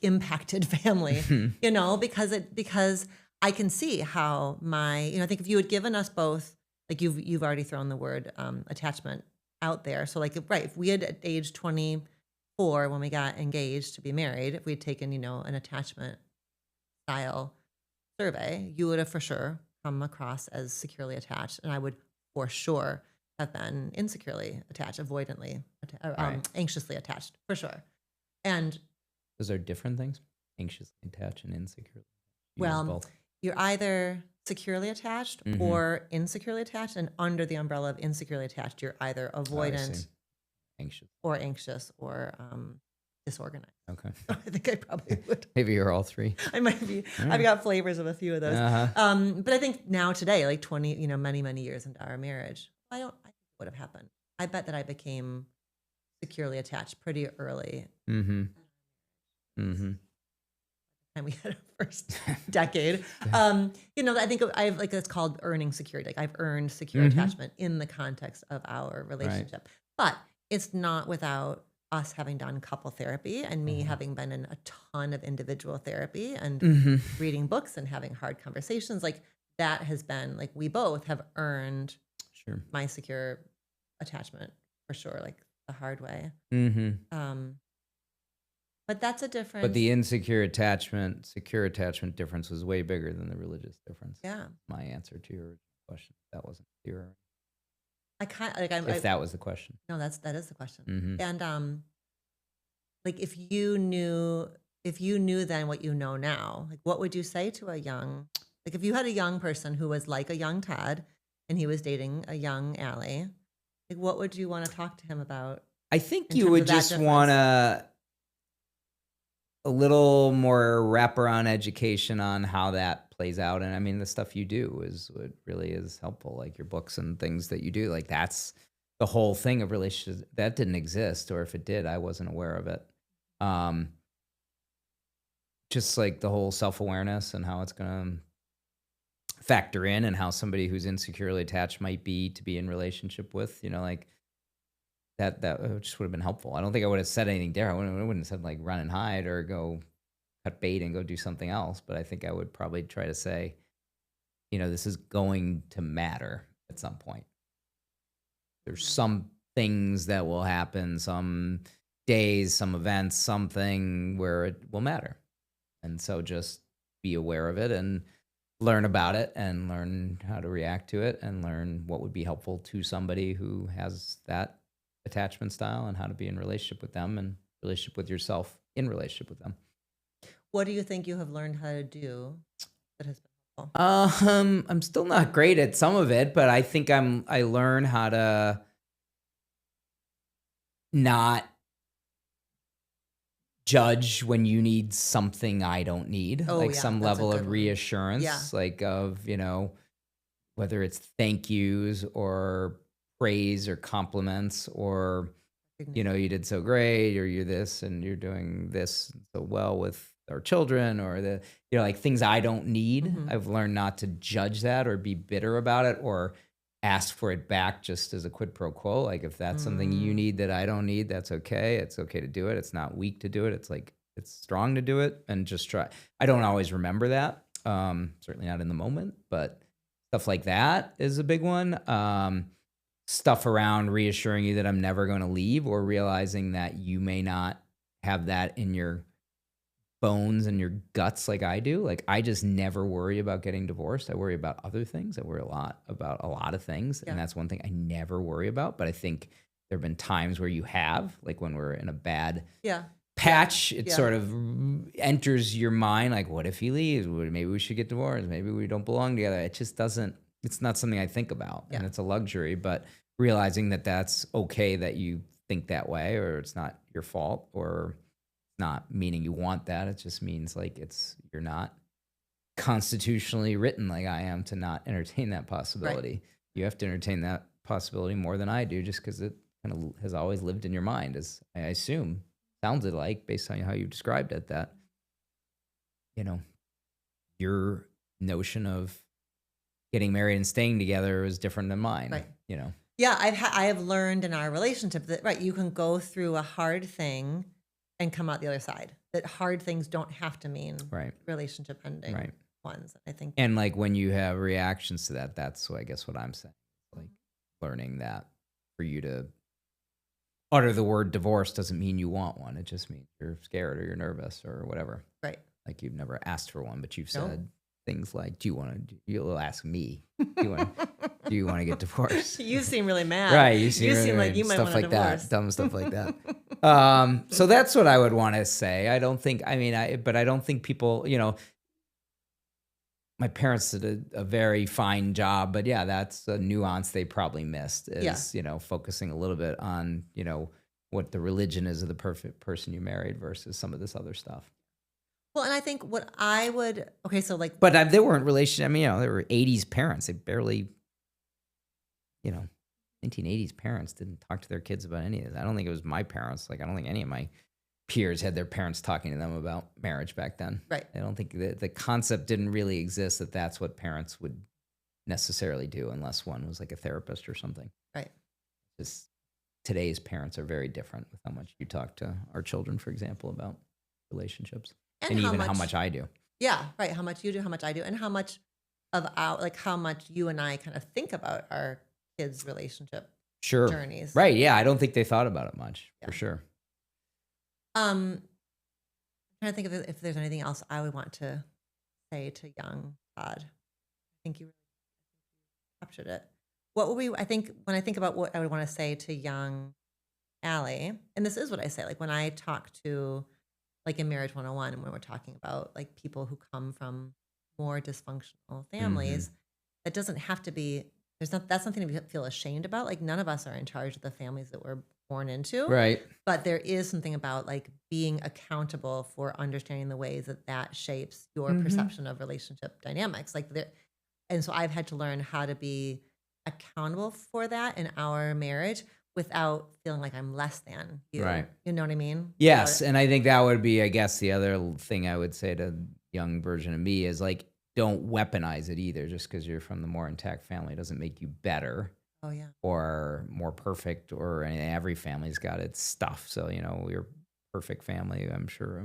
impacted family, because I can see how I think if you had given us both, like you've already thrown the word attachment out there. So like, right, if we had at age 24 when we got engaged to be married, if we had taken, an attachment style survey, you would have for sure come across as securely attached, and I would for sure have been insecurely attached, avoidantly, Right. anxiously attached, for sure. And those are different things. Anxiously attached and insecure. well, both. you're either securely attached Mhm. or insecurely attached, and under the umbrella of insecurely attached, you're either avoidant see. Anxious. or anxious or disorganized. Okay. I think I probably would. Maybe you're all three. I might be. All right. I've got flavors of a few of those. Uh-huh. But I think now today, like 20, many, many years into our marriage, I think it would have happened. I bet that I became securely attached pretty early. Mm-hmm. Mm-hmm. And we had our first decade. I think I've like, it's called earning security. Like, I've earned secure Mhm. attachment in the context of our relationship, but it's not without us having done couple therapy and me having been in a ton of individual therapy and Mm-hmm. reading books and having hard conversations. Like, that has been like, we both have earned Sure. my secure attachment for sure, like the hard way. Mm-hmm. But that's a difference. But the insecure attachment, secure attachment difference was way bigger than the religious difference. Yeah. My answer to your question. That wasn't clear. I kind like If that was the question. no, that is the question. Mm-hmm. And like, if you knew then what you know now, like, what would you say to if you had a young person who was like a young Todd and he was dating a young Allie, like, what would you want to talk to him about? I think in you terms would of that just difference? want a little more wraparound education on how that plays out. And I mean, the stuff you do is what really is helpful, like your books and things that you do. Like, that's the whole thing of relationships. That didn't exist, or if it did, I wasn't aware of it. Just like the whole self-awareness and how it's going to factor in, and how somebody who's insecurely attached might be to be in relationship with, like that just would have been helpful. I don't think I would have said anything different. I wouldn't have said like run and hide or go cut bait and go do something else. But I think I would probably try to say, this is going to matter at some point. There's some things that will happen, some days, some events, something where it will matter. And so just be aware of it and learn about it and learn how to react to it and learn what would be helpful to somebody who has that attachment style and how to be in relationship with them and relationship with yourself in relationship with them. What do you think you have learned how to do that has been helpful? I'm still not great at some of it, but I think I learn how to not judge when you need something I don't need, Oh, like yeah, some that's a level good of one. Yeah. reassurance, like of, whether it's thank yous or praise or compliments or, you did so great or you're this and you're doing this so well with our children or like things I don't need. Mhm. I've learned not to judge that or be bitter about it or ask for it back just as a quid pro quo. Like if that's something you Mm. need that I don't need, that's okay. It's okay to do it. It's not weak to do it. It's like it's strong to do it and just try. I don't always remember that. Certainly not in the moment, but stuff like that is a big one. Stuff around reassuring you that I'm never going to leave or realizing that you may not have that in your bones and your guts like I do. Like I just never worry about getting divorced. I worry about other things. I worry a lot about a lot of things. Yeah. And that's one thing I never worry about. But I think there have been times where you have, like when we're in a bad Yeah. patch, it Yeah. sort of enters your mind like, what if he leaves? Maybe we should get divorced. Maybe we don't belong together. It just doesn't, it's not something I think about. And Yeah. it's a luxury. But realizing that that's okay that you think that way or it's not your fault or not meaning you want that. It just means like you're not constitutionally written like I am to not entertain that possibility. Right. You have to entertain that possibility more than I do just because it kind of has always lived in your mind, as I assume sounded like based on how you described it, that your notion of getting married and staying together is different than mine. Right. Yeah, I have learned in our relationship that you can go through a hard thing and come out the other side. That hard things don't have to mean right. relationship ending Right. ones. I think. And like when you have reactions to that, that's I guess what I'm saying. Like learning that for you to utter the word divorce doesn't mean you want one. It just means you're scared or you're nervous or whatever. Right. Like you've never asked for one, but you've Nope. said things like, you'll ask me, do you want to get divorced? You seem really mad. Right. You seem like you might stuff want like a divorce. that, dumb stuff like that. So that's what I would want to say. I don't think, but I don't think people, my parents did a very fine job, but yeah, that's a nuance they probably missed is, focusing a little bit on, what the religion is of the perfect person you married versus some of this other stuff. Well, and I think what I would, so like, but they weren't relation. They were 80s parents. They barely, 1980s parents didn't talk to their kids about any of that. I don't think it was my parents. Like, I don't think any of my peers had their parents talking to them about marriage back then. Right. I don't think the concept didn't really exist that that's what parents would necessarily do unless one was like a therapist or something. Right. Just today's parents are very different with how much you talk to our children, for example, about relationships. And even how much I do. Yeah, right. How much you do, how much I do, and how much of how much you and I kind of think about our kids' relationship journeys. Right. Yeah. I don't think they thought about it much, for sure. I'm trying to think if there's anything else I would want to say to young Todd. I think you captured it. What would I think when I think about what I would want to say to young Allie, and this is what I say, like when I talk to, like in Marriage 101, when we're talking about like people who come from more dysfunctional families, that doesn't have to be, that's something to feel ashamed about. Like none of us are in charge of the families that we're born into. Right. But there is something about like being accountable for understanding the ways that shapes your perception of relationship dynamics. And so I've had to learn how to be accountable for that in our marriage without feeling like I'm less than you. Right. You know what I mean? Yes. And I think that would be, I guess, the other thing I would say to young version of me is like, don't weaponize it either. Just because you're from the more intact family doesn't make you better. Oh, yeah. Or more perfect, or every family's got its stuff. So, we're perfect family. I'm sure,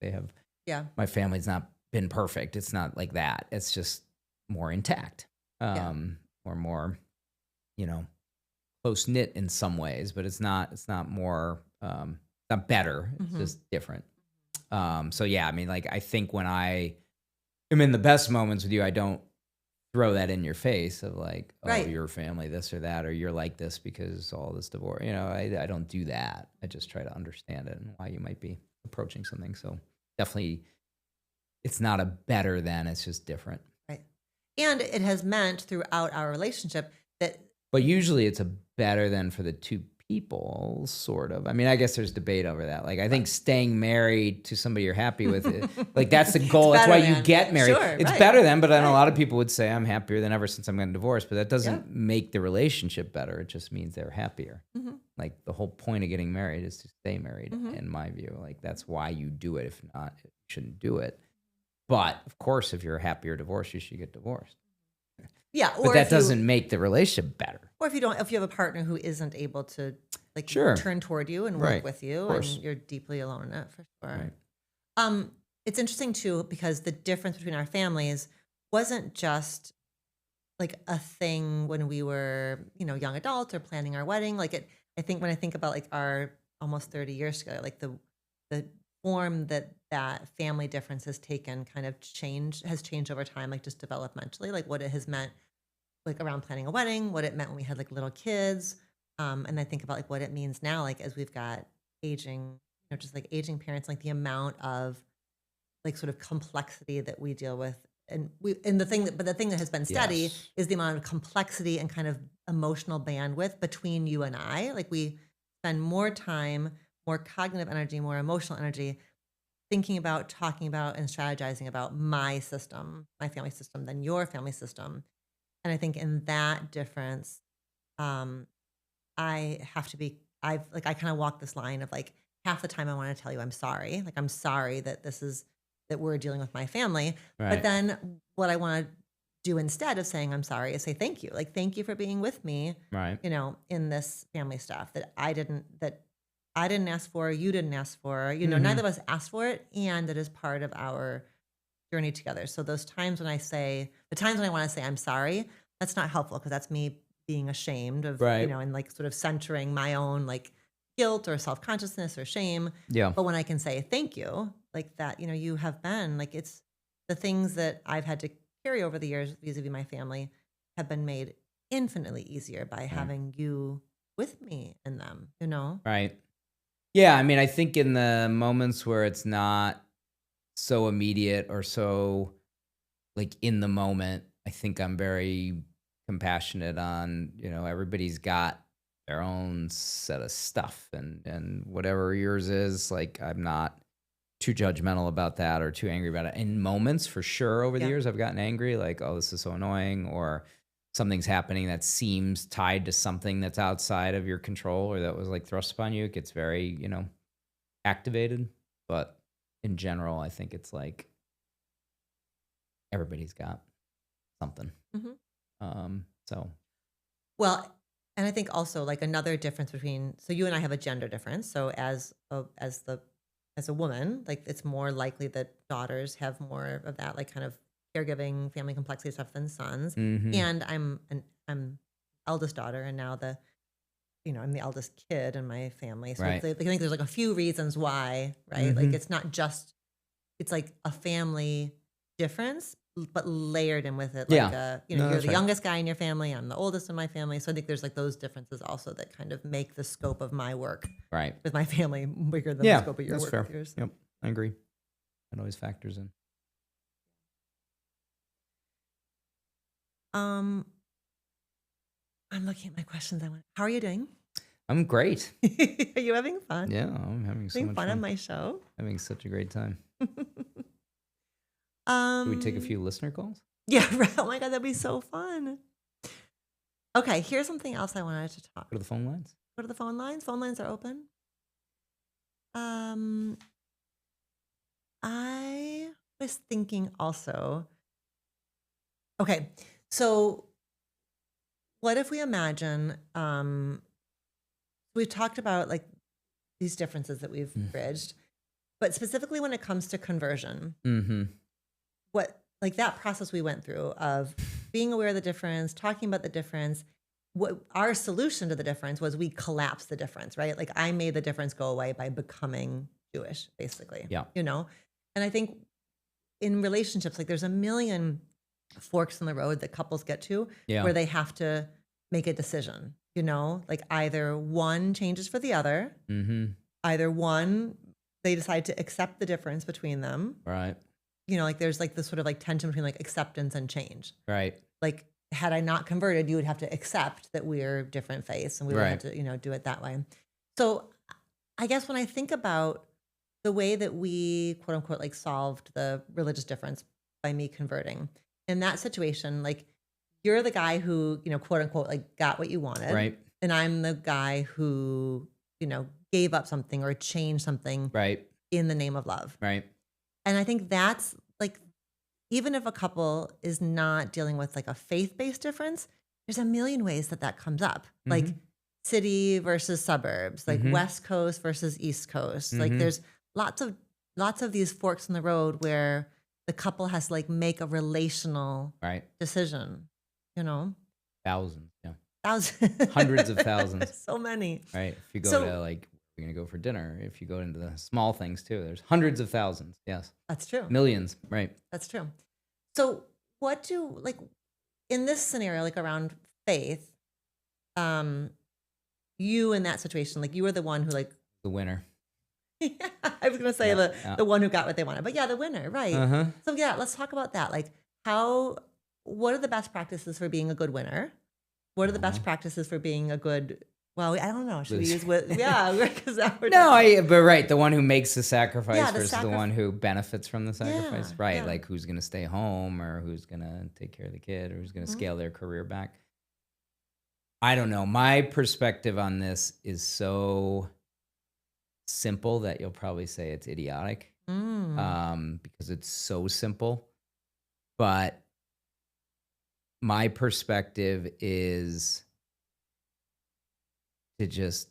they have, my family's not been perfect. It's not like that. It's just more intact, or more, close knit in some ways, but it's not more, not better. It's just different. So yeah, I think when I am in the best moments with you, I don't throw that in your face of like, oh, your family, this or that, or you're like this because all this divorce, I don't do that. I just try to understand it and why you might be approaching something so definitely, it's not a better than, it's just different. Right. And it has meant throughout our relationship that. But usually it's a better than for the two people, sort of. I mean, I guess there's debate over that. Like, I think staying married to somebody you're happy with, like, that's the goal. That's why you get married. Sure, it's right. better than, but then a lot of people would say, I'm happier than ever since I'm getting divorced. But that doesn't make the relationship better. It just means they're happier. Like, the whole point of getting married is to stay married, in my view. Like, that's why you do it. If not, you shouldn't do it. But, of course, if you're happy or divorced, you should get divorced. Yeah, but that doesn't make the relationship better. Or if you have a partner who isn't able to turn toward you and work with you, and you're deeply alone in it, for sure. Right. It's interesting too, because the difference between our families wasn't just like a thing when we were, young adults or planning our wedding. Like I think when I think about like our almost 30 years ago, like the form that family difference has taken kind of has changed over time, like just developmentally, like what it has meant, like around planning a wedding, what it meant when we had like little kids. And I think about like what it means now, like as we've got aging, just like aging parents, like the amount of like sort of complexity that we deal with. And the thing that has been steady is the amount of complexity and kind of emotional bandwidth between you and I. Like we spend more time, more cognitive energy, more emotional energy thinking about, talking about, and strategizing about my system, my family system, than your family system. And I think in that difference, I kind of walk this line of like half the time I want to tell you I'm sorry. Like I'm sorry that that we're dealing with my family. Right. But then what I want to do instead of saying I'm sorry is say thank you. Like thank you for being with me. Right. In this family stuff that I didn't ask for, you didn't ask for, neither of us asked for it, and that is part of our journey together. So the times when I want to say I'm sorry, that's not helpful because that's me being ashamed of, and like sort of centering my own like guilt or self-consciousness or shame. Yeah. But when I can say thank you, like that, you have been like, it's the things that I've had to carry over the years vis-a-vis my family have been made infinitely easier by having you with me in them, Right. Yeah. I mean, I think in the moments where it's not so immediate or so like in the moment, I think I'm very compassionate on, everybody's got their own set of stuff and whatever yours is, like I'm not too judgmental about that or too angry about it. In moments, for sure, over the years, I've gotten angry, like, oh, this is so annoying, or something's happening that seems tied to something that's outside of your control or that was like thrust upon you. It gets very, activated. But in general, I think it's like everybody's got something. Well, and I think also like another difference so you and I have a gender difference. So as a woman, like it's more likely that daughters have more of that like kind of caregiving, family complexity stuff than sons. And I'm eldest daughter, and now I'm the eldest kid in my family. So I think there's like a few reasons why, right? Like it's not just, it's like a family difference, but layered in with it. Like, you're the youngest guy in your family. I'm the oldest in my family. So I think there's like those differences also that kind of make the scope of my work with my family bigger than the scope of your work with yours. Yep, I agree. It always factors in. I'm looking at my questions. How are you doing? I'm great. Are you having fun? Yeah, I'm having so much fun on my show. Having such a great time. Should we take a few listener calls? Yeah, right. Oh my God, that'd be so fun. Okay, here's something else I wanted to talk. Go to the phone lines. Go to the phone lines. Phone lines are open. I was thinking also. Okay, so what if we imagine? We've talked about like these differences that we've bridged, but specifically when it comes to conversion, what like that process we went through of being aware of the difference, talking about the difference. What our solution to the difference was we collapsed the difference, right? Like I made the difference go away by becoming Jewish, basically. Yeah. And I think in relationships, like there's a million forks in the road that couples get to where they have to make a decision, like either one changes for the other, either one, they decide to accept the difference between them. Right. Like there's like this sort of like tension between like acceptance and change. Right. Like had I not converted, you would have to accept that we're different faiths and we would have Right. to, do it that way. So I guess when I think about the way that we quote unquote like solved the religious difference by me converting in that situation, like you're the guy who, quote unquote, like got what you wanted. Right. And I'm the guy who, gave up something or changed something Right. in the name of love. Right. And I think that's like, even if a couple is not dealing with like a faith-based difference, there's a million ways that comes up. Like city versus suburbs, like West Coast versus East Coast. Like there's lots of these forks in the road where the couple has to like make a relational decision, Thousands. Yeah. Thousands. Hundreds of thousands. So many. Right. If you go to like, we're going to go for dinner. If you go into the small things too, there's hundreds of thousands. Yes. That's true. Millions. Right. That's true. So what do, like, in this scenario, like around faith, you in that situation, like you were the one who like. The winner. Yeah, I was going to say the one who got what they wanted, but yeah, the winner. Right. So yeah, let's talk about that. Like what are the best practices for being a good winner? What are the best practices for being a good, well, I don't know. Should we use because that we're but right. The one who makes the sacrifice versus the one who benefits from the sacrifice. Yeah, right. yeah. Like who's going to stay home or who's going to take care of the kid or who's going to scale their career back. I don't know. My perspective on this is so simple that you'll probably say it's idiotic because it's so simple. But my perspective is to just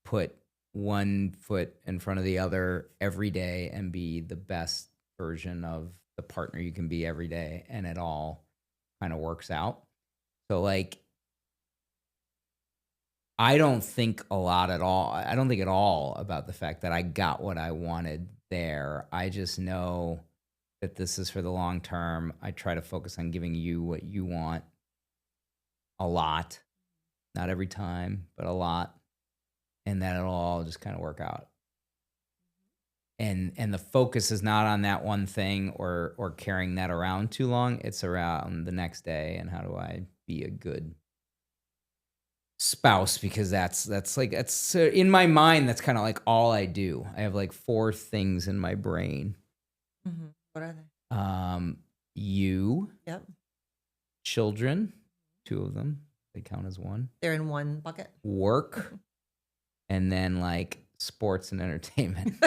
put one foot in front of the other every day and be the best version of the partner you can be every day. And it all kind of works out. So like, I don't think a lot at all. I don't think at all about the fact that I got what I wanted there. I just know that this is for the long term. I try to focus on giving you what you want a lot. Not every time, but a lot. And that it'll all just kind of work out. And the focus is not on that one thing or carrying that around too long. It's around the next day and how do I be a good spouse, because that's in my mind, that's kind of like all I do. I have like 4 things in my brain. What are they? You. Yep. Children, 2 of them. They count as one. They're in one bucket. Work, and then like sports and entertainment.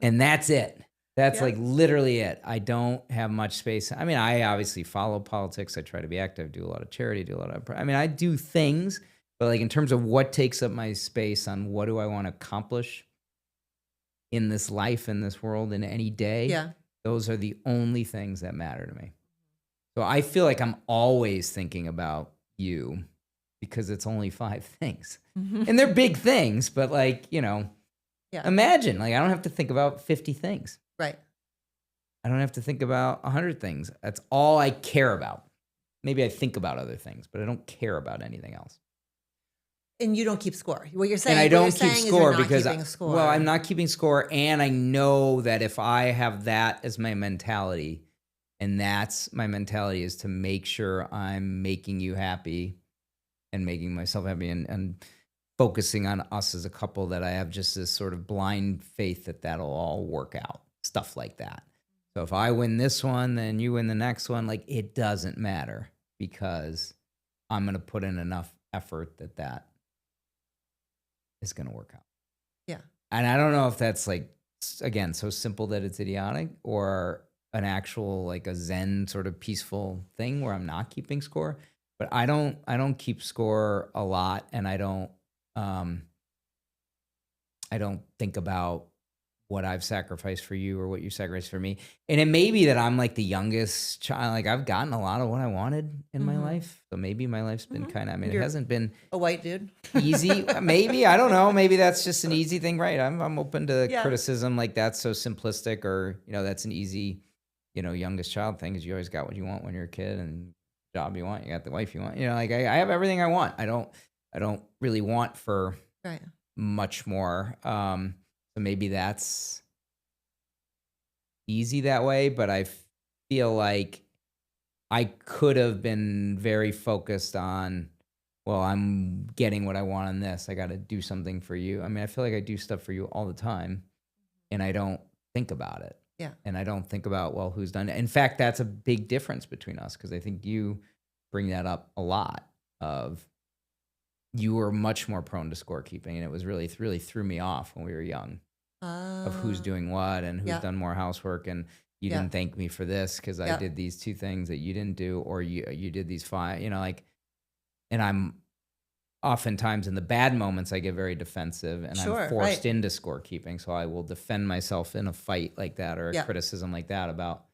And that's it. That's like literally it. I don't have much space. I mean, I obviously follow politics. I try to be active, do a lot of charity, I do things, but like in terms of what takes up my space on what do I want to accomplish in this life, in this world, in any day, those are the only things that matter to me. So I feel like I'm always thinking about you because it's only 5 things. And they're big things, but like, imagine, like I don't have to think about 50 things. Right. I don't have to think about 100 things. That's all I care about. Maybe I think about other things, but I don't care about anything else. And you don't keep score. What you're saying, and I don't keep score because well, I'm not keeping score, and I know that if I have that as my mentality, and that's my mentality is to make sure I'm making you happy and making myself happy and focusing on us as a couple, that I have just this sort of blind faith that that'll all work out. Stuff like that. So if I win this one, then you win the next one. Like it doesn't matter because I'm going to put in enough effort that is going to work out. Yeah. And I don't know if that's like, again, so simple that it's idiotic or an actual like a Zen sort of peaceful thing where I'm not keeping score, but I don't keep score a lot. And I don't think about what I've sacrificed for you or what you sacrificed for me. And it may be that I'm like the youngest child. Like I've gotten a lot of what I wanted in my life. So maybe my life's been it hasn't been a white dude easy. Maybe, I don't know. Maybe that's just an easy thing. Right. I'm open to criticism. Like that's so simplistic or, that's an easy, youngest child thing is you always got what you want when you're a kid and job you want, you got the wife you want, like I have everything I want. I don't really want for much more. So maybe that's easy that way, but I feel like I could have been very focused on, well, I'm getting what I want on this. I got to do something for you. I mean, I feel like I do stuff for you all the time, and I don't think about it. Yeah. And I don't think about, well, who's done it. In fact, that's a big difference between us, because I think you bring that up a lot of you were much more prone to scorekeeping, and it was really threw me off when we were young of who's doing what and who's done more housework, and you didn't thank me for this because I did these 2 things that you didn't do, or you did these 5, like, and I'm oftentimes in the bad moments I get very defensive, and I'm forced into scorekeeping, so I will defend myself in a fight like that or a criticism like that about.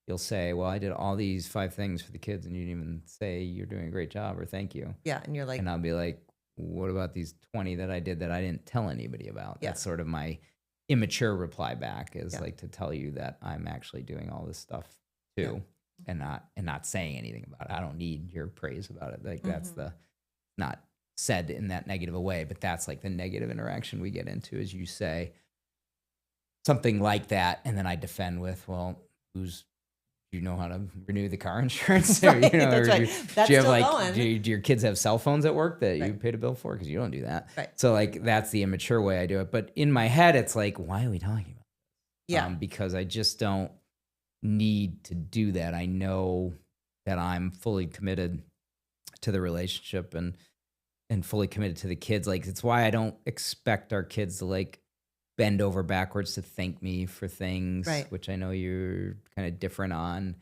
You'll say, well, I did all these 5 things for the kids and you didn't even say you're doing a great job or thank you. Yeah. And you're like, and I'll be like, what about these 20 that I did that I didn't tell anybody about? That's sort of my immature reply back, is like to tell you that I'm actually doing all this stuff too, and not saying anything about it. I don't need your praise about it. Like that's not said in that negative a way, but that's like the negative interaction we get into, is you say something like that, and then I defend with, well, do you know how to renew the car insurance? Or, Right, or that's do you have still like, going. do your kids have cell phones at work that you paid a bill for? Because you don't do that. Right. So like that's the immature way I do it. But in my head, it's like, why are we talking about this? Yeah. Because I just don't need to do that. I know that I'm fully committed to the relationship and fully committed to the kids. Like, it's why I don't expect our kids to like bend over backwards to thank me for things, which I know you're kind of different on,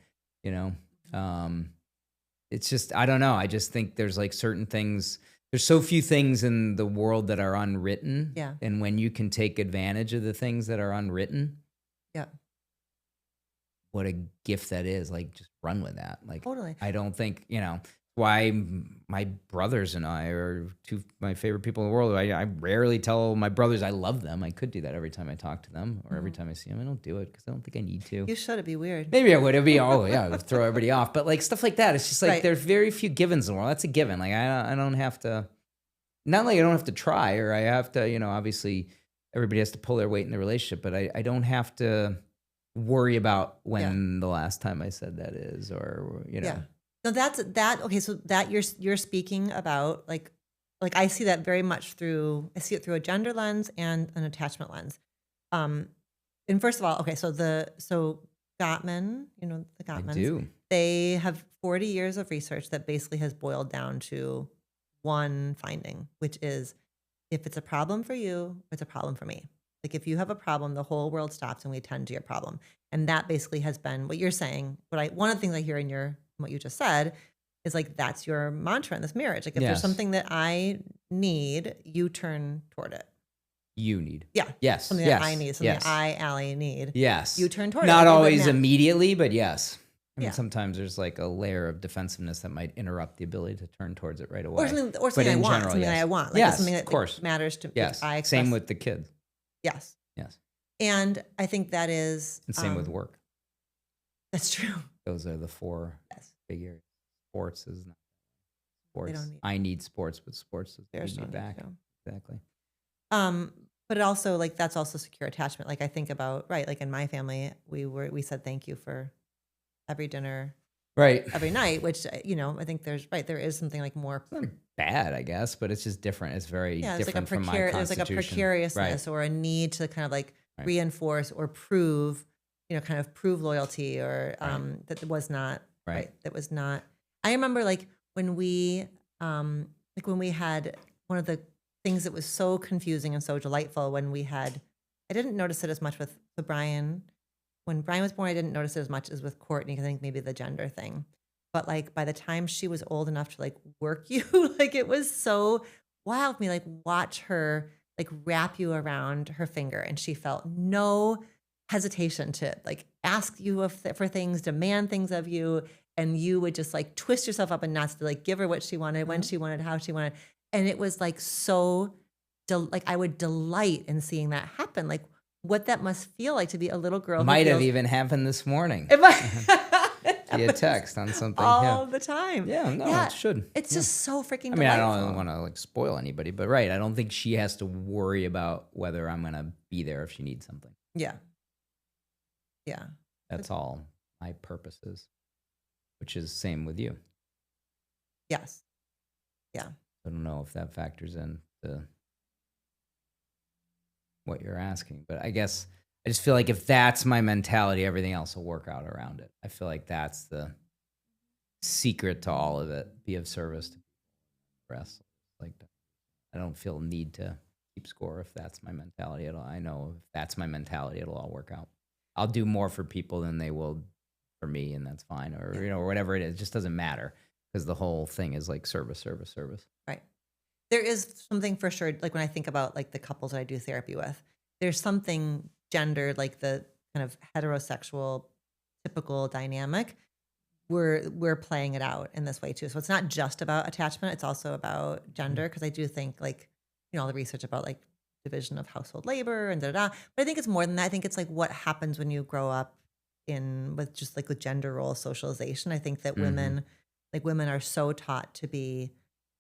it's just, I don't know. I just think there's like certain things, there's so few things in the world that are unwritten. Yeah. And when you can take advantage of the things that are unwritten, what a gift that is. Like, just run with that. Like, totally. I don't think, why my brothers and I are 2 my favorite people in the world. I rarely tell my brothers I love them. I could do that every time I talk to them or every time I see them. I don't do it because I don't think I need to. You should. It'd be weird. Maybe I would. It'd be, it would throw everybody off. But like stuff like that, it's just like there's very few givens in the world. That's a given. Like I don't have to, not like I don't have to try, or I have to, obviously everybody has to pull their weight in the relationship, but I don't have to worry about when the last time I said that is, or, No, that's that. Okay, so that you're speaking about like I see that very much through a gender lens and an attachment lens. And first of all, okay, so Gottman, the Gottmans, I do. They have 40 years of research that basically has boiled down to one finding, which is if it's a problem for you, it's a problem for me. Like if you have a problem, the whole world stops and we tend to your problem. And that basically has been what you're saying. One of the things I hear in what you just said is like, that's your mantra in this marriage. Like if there's something that I need, you turn toward it. You need. Yeah. Yes. Something that I need, something that I, Allie, need. Yes. You turn toward it. Not always immediately, but yes. I mean, Yeah. sometimes there's like a layer of defensiveness that might interrupt the ability to turn towards it right away. Or something But I in want. general, Something yes. that I want. Like Yes, something of course. that matters to Yes. I express. Same with the kid. Yes. Yes. And I think that is. And same with work. That's true. Those are the 4 big areas. Sports is not sports. don't need- I need sports, but sports is There's need no me need back. to. Exactly. But it also like that's also secure attachment. Like I think about like in my family, we said thank you for every dinner, Right. every night, which I think there is something like more. It's not bad, I guess, but it's just different. It's very There's different like from my there's like a constitution. precariousness or a need to kind of like reinforce or prove, kind of prove loyalty or that was not that was not. I remember like when we had one of the things that was so confusing and so delightful when we had, I didn't notice it as much with Brian. When Brian was born, I didn't notice it as much as with Courtney, because I think maybe the gender thing. But like by the time she was old enough to like work you, like it was so wild for me, like watch her like wrap you around her finger, and she felt no hesitation to like ask you for things, demand things of you, and you would just like twist yourself up in knots to like give her what she wanted, when she wanted, how she wanted. And it was like so, like I would delight in seeing that happen. Like what that must feel like to be a little girl. Might have even happened this morning. It might, via text on something. all the time. Yeah, no, Yeah, it should. it's Yeah. just so freaking I mean, I delightful. don't want to like spoil anybody, but right, I don't think she has to worry about whether I'm gonna be there if she needs something. Yeah. Yeah. That's all my purpose is, which is same with you. Yes. Yeah. I don't know if that factors into what you're asking, but I guess I just feel like if that's my mentality, everything else will work out around it. I feel like that's the secret to all of it. Be of service to the rest. Like, I don't feel a need to keep score if that's my mentality. I know if that's my mentality, it'll all work out. I'll do more for people than they will for me, and that's fine. Or or whatever it is, it just doesn't matter because the whole thing is like service. Right. There is something for sure, like when I think about like the couples that I do therapy with, there's something gendered, like the kind of heterosexual typical dynamic. We're playing it out in this way too. So it's not just about attachment, it's also about gender. Because I do think like, all the research about like division of household labor and da. But I think it's more than that. I think it's like what happens when you grow up with just like with gender role socialization. I think that women are so taught to be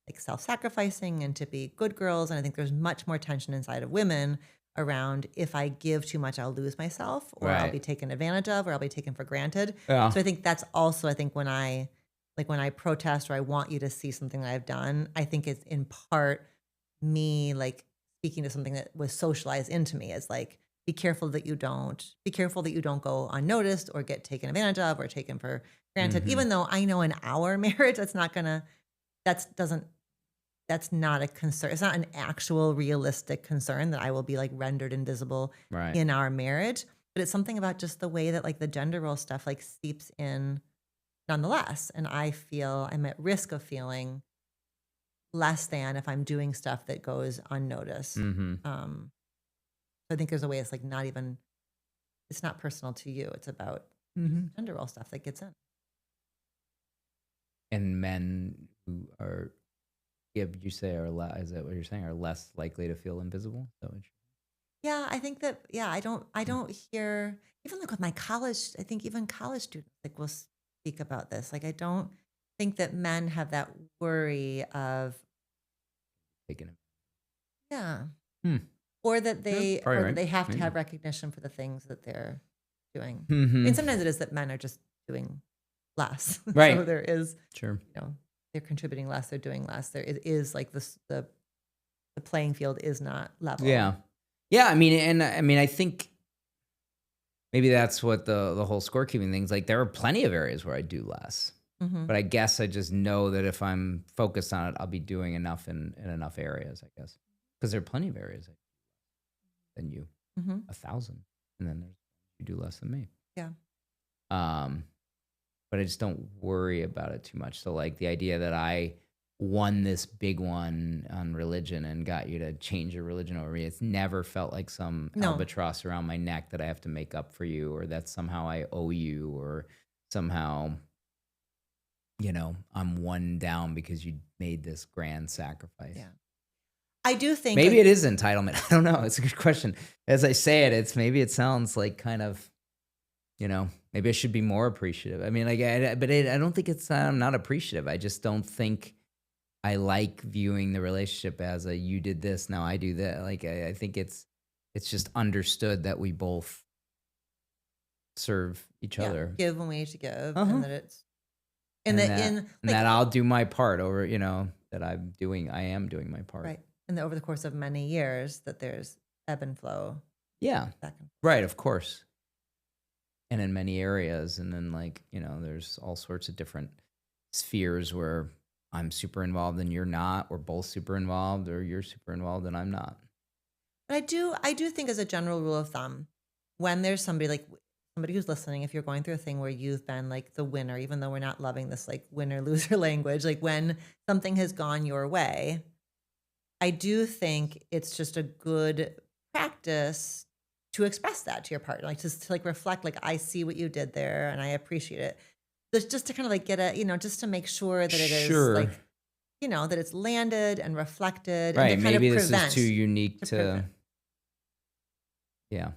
like self-sacrificing and to be good girls. And I think there's much more tension inside of women around if I give too much, I'll lose myself or I'll be taken advantage of or I'll be taken for granted. Yeah. So I think that's also, I think when I protest or I want you to see something that I've done, I think it's in part me like speaking to something that was socialized into me as like, be careful that you don't go unnoticed or get taken advantage of or taken for granted, even though I know in our marriage, that's not a concern. It's not an actual realistic concern that I will be like rendered invisible in our marriage, but it's something about just the way that like the gender role stuff like seeps in nonetheless. And I feel I'm at risk of feeling less than if I'm doing stuff that goes unnoticed. So I think there's a way it's like it's not personal to you. It's about gender role stuff that gets in. And men who are, would you say is that what you're saying, are less likely to feel invisible? Yeah, I think that, I don't hear, even like with my college, I think even college students like will speak about this. Like, I don't think that men have that worry of taking it. Yeah. Or that they have to have recognition for the things that they're doing. And sometimes it is that men are just doing less. Right. So there is, sure. They're contributing less, they're doing less. There is like this, the playing field is not level. Yeah. Yeah. I mean, I think maybe that's what the whole scorekeeping thing's like. There are plenty of areas where I do less, but I guess I just know that if I'm focused on it, I'll be doing enough in enough areas, I guess. Because there are plenty of areas than you, 1,000, and then you do less than me. Yeah. But I just don't worry about it too much. So like the idea that I won this big one on religion and got you to change your religion over me, it's never felt like some albatross around my neck that I have to make up for you, or that somehow I owe you, or somehow, I'm one down because you made this grand sacrifice. Yeah. I do think maybe it is entitlement. I don't know. It's a good question. As I say it, maybe it sounds like kind of, maybe I should be more appreciative. I mean, like, I don't think I'm not appreciative. I just don't think I like viewing the relationship as a, you did this, now I do that. Like, I think it's just understood that we both serve each other. Give when we need to give. Uh-huh. And that I'll do my part over, that I am doing my part. Right. And that over the course of many years that there's ebb and flow. Yeah. Right, of course. And in many areas, and then there's all sorts of different spheres where I'm super involved and you're not, or both super involved, or you're super involved and I'm not. But I do think as a general rule of thumb, when there's somebody who's listening, if you're going through a thing where you've been like the winner, even though we're not loving this like winner loser language, like when something has gone your way, I do think it's just a good practice to express that to your partner, like just to like reflect, like, I see what you did there and I appreciate it. Just to kind of like get just to make sure that it is like, that it's landed and reflected. Right. And to maybe kind of this is too unique to yeah.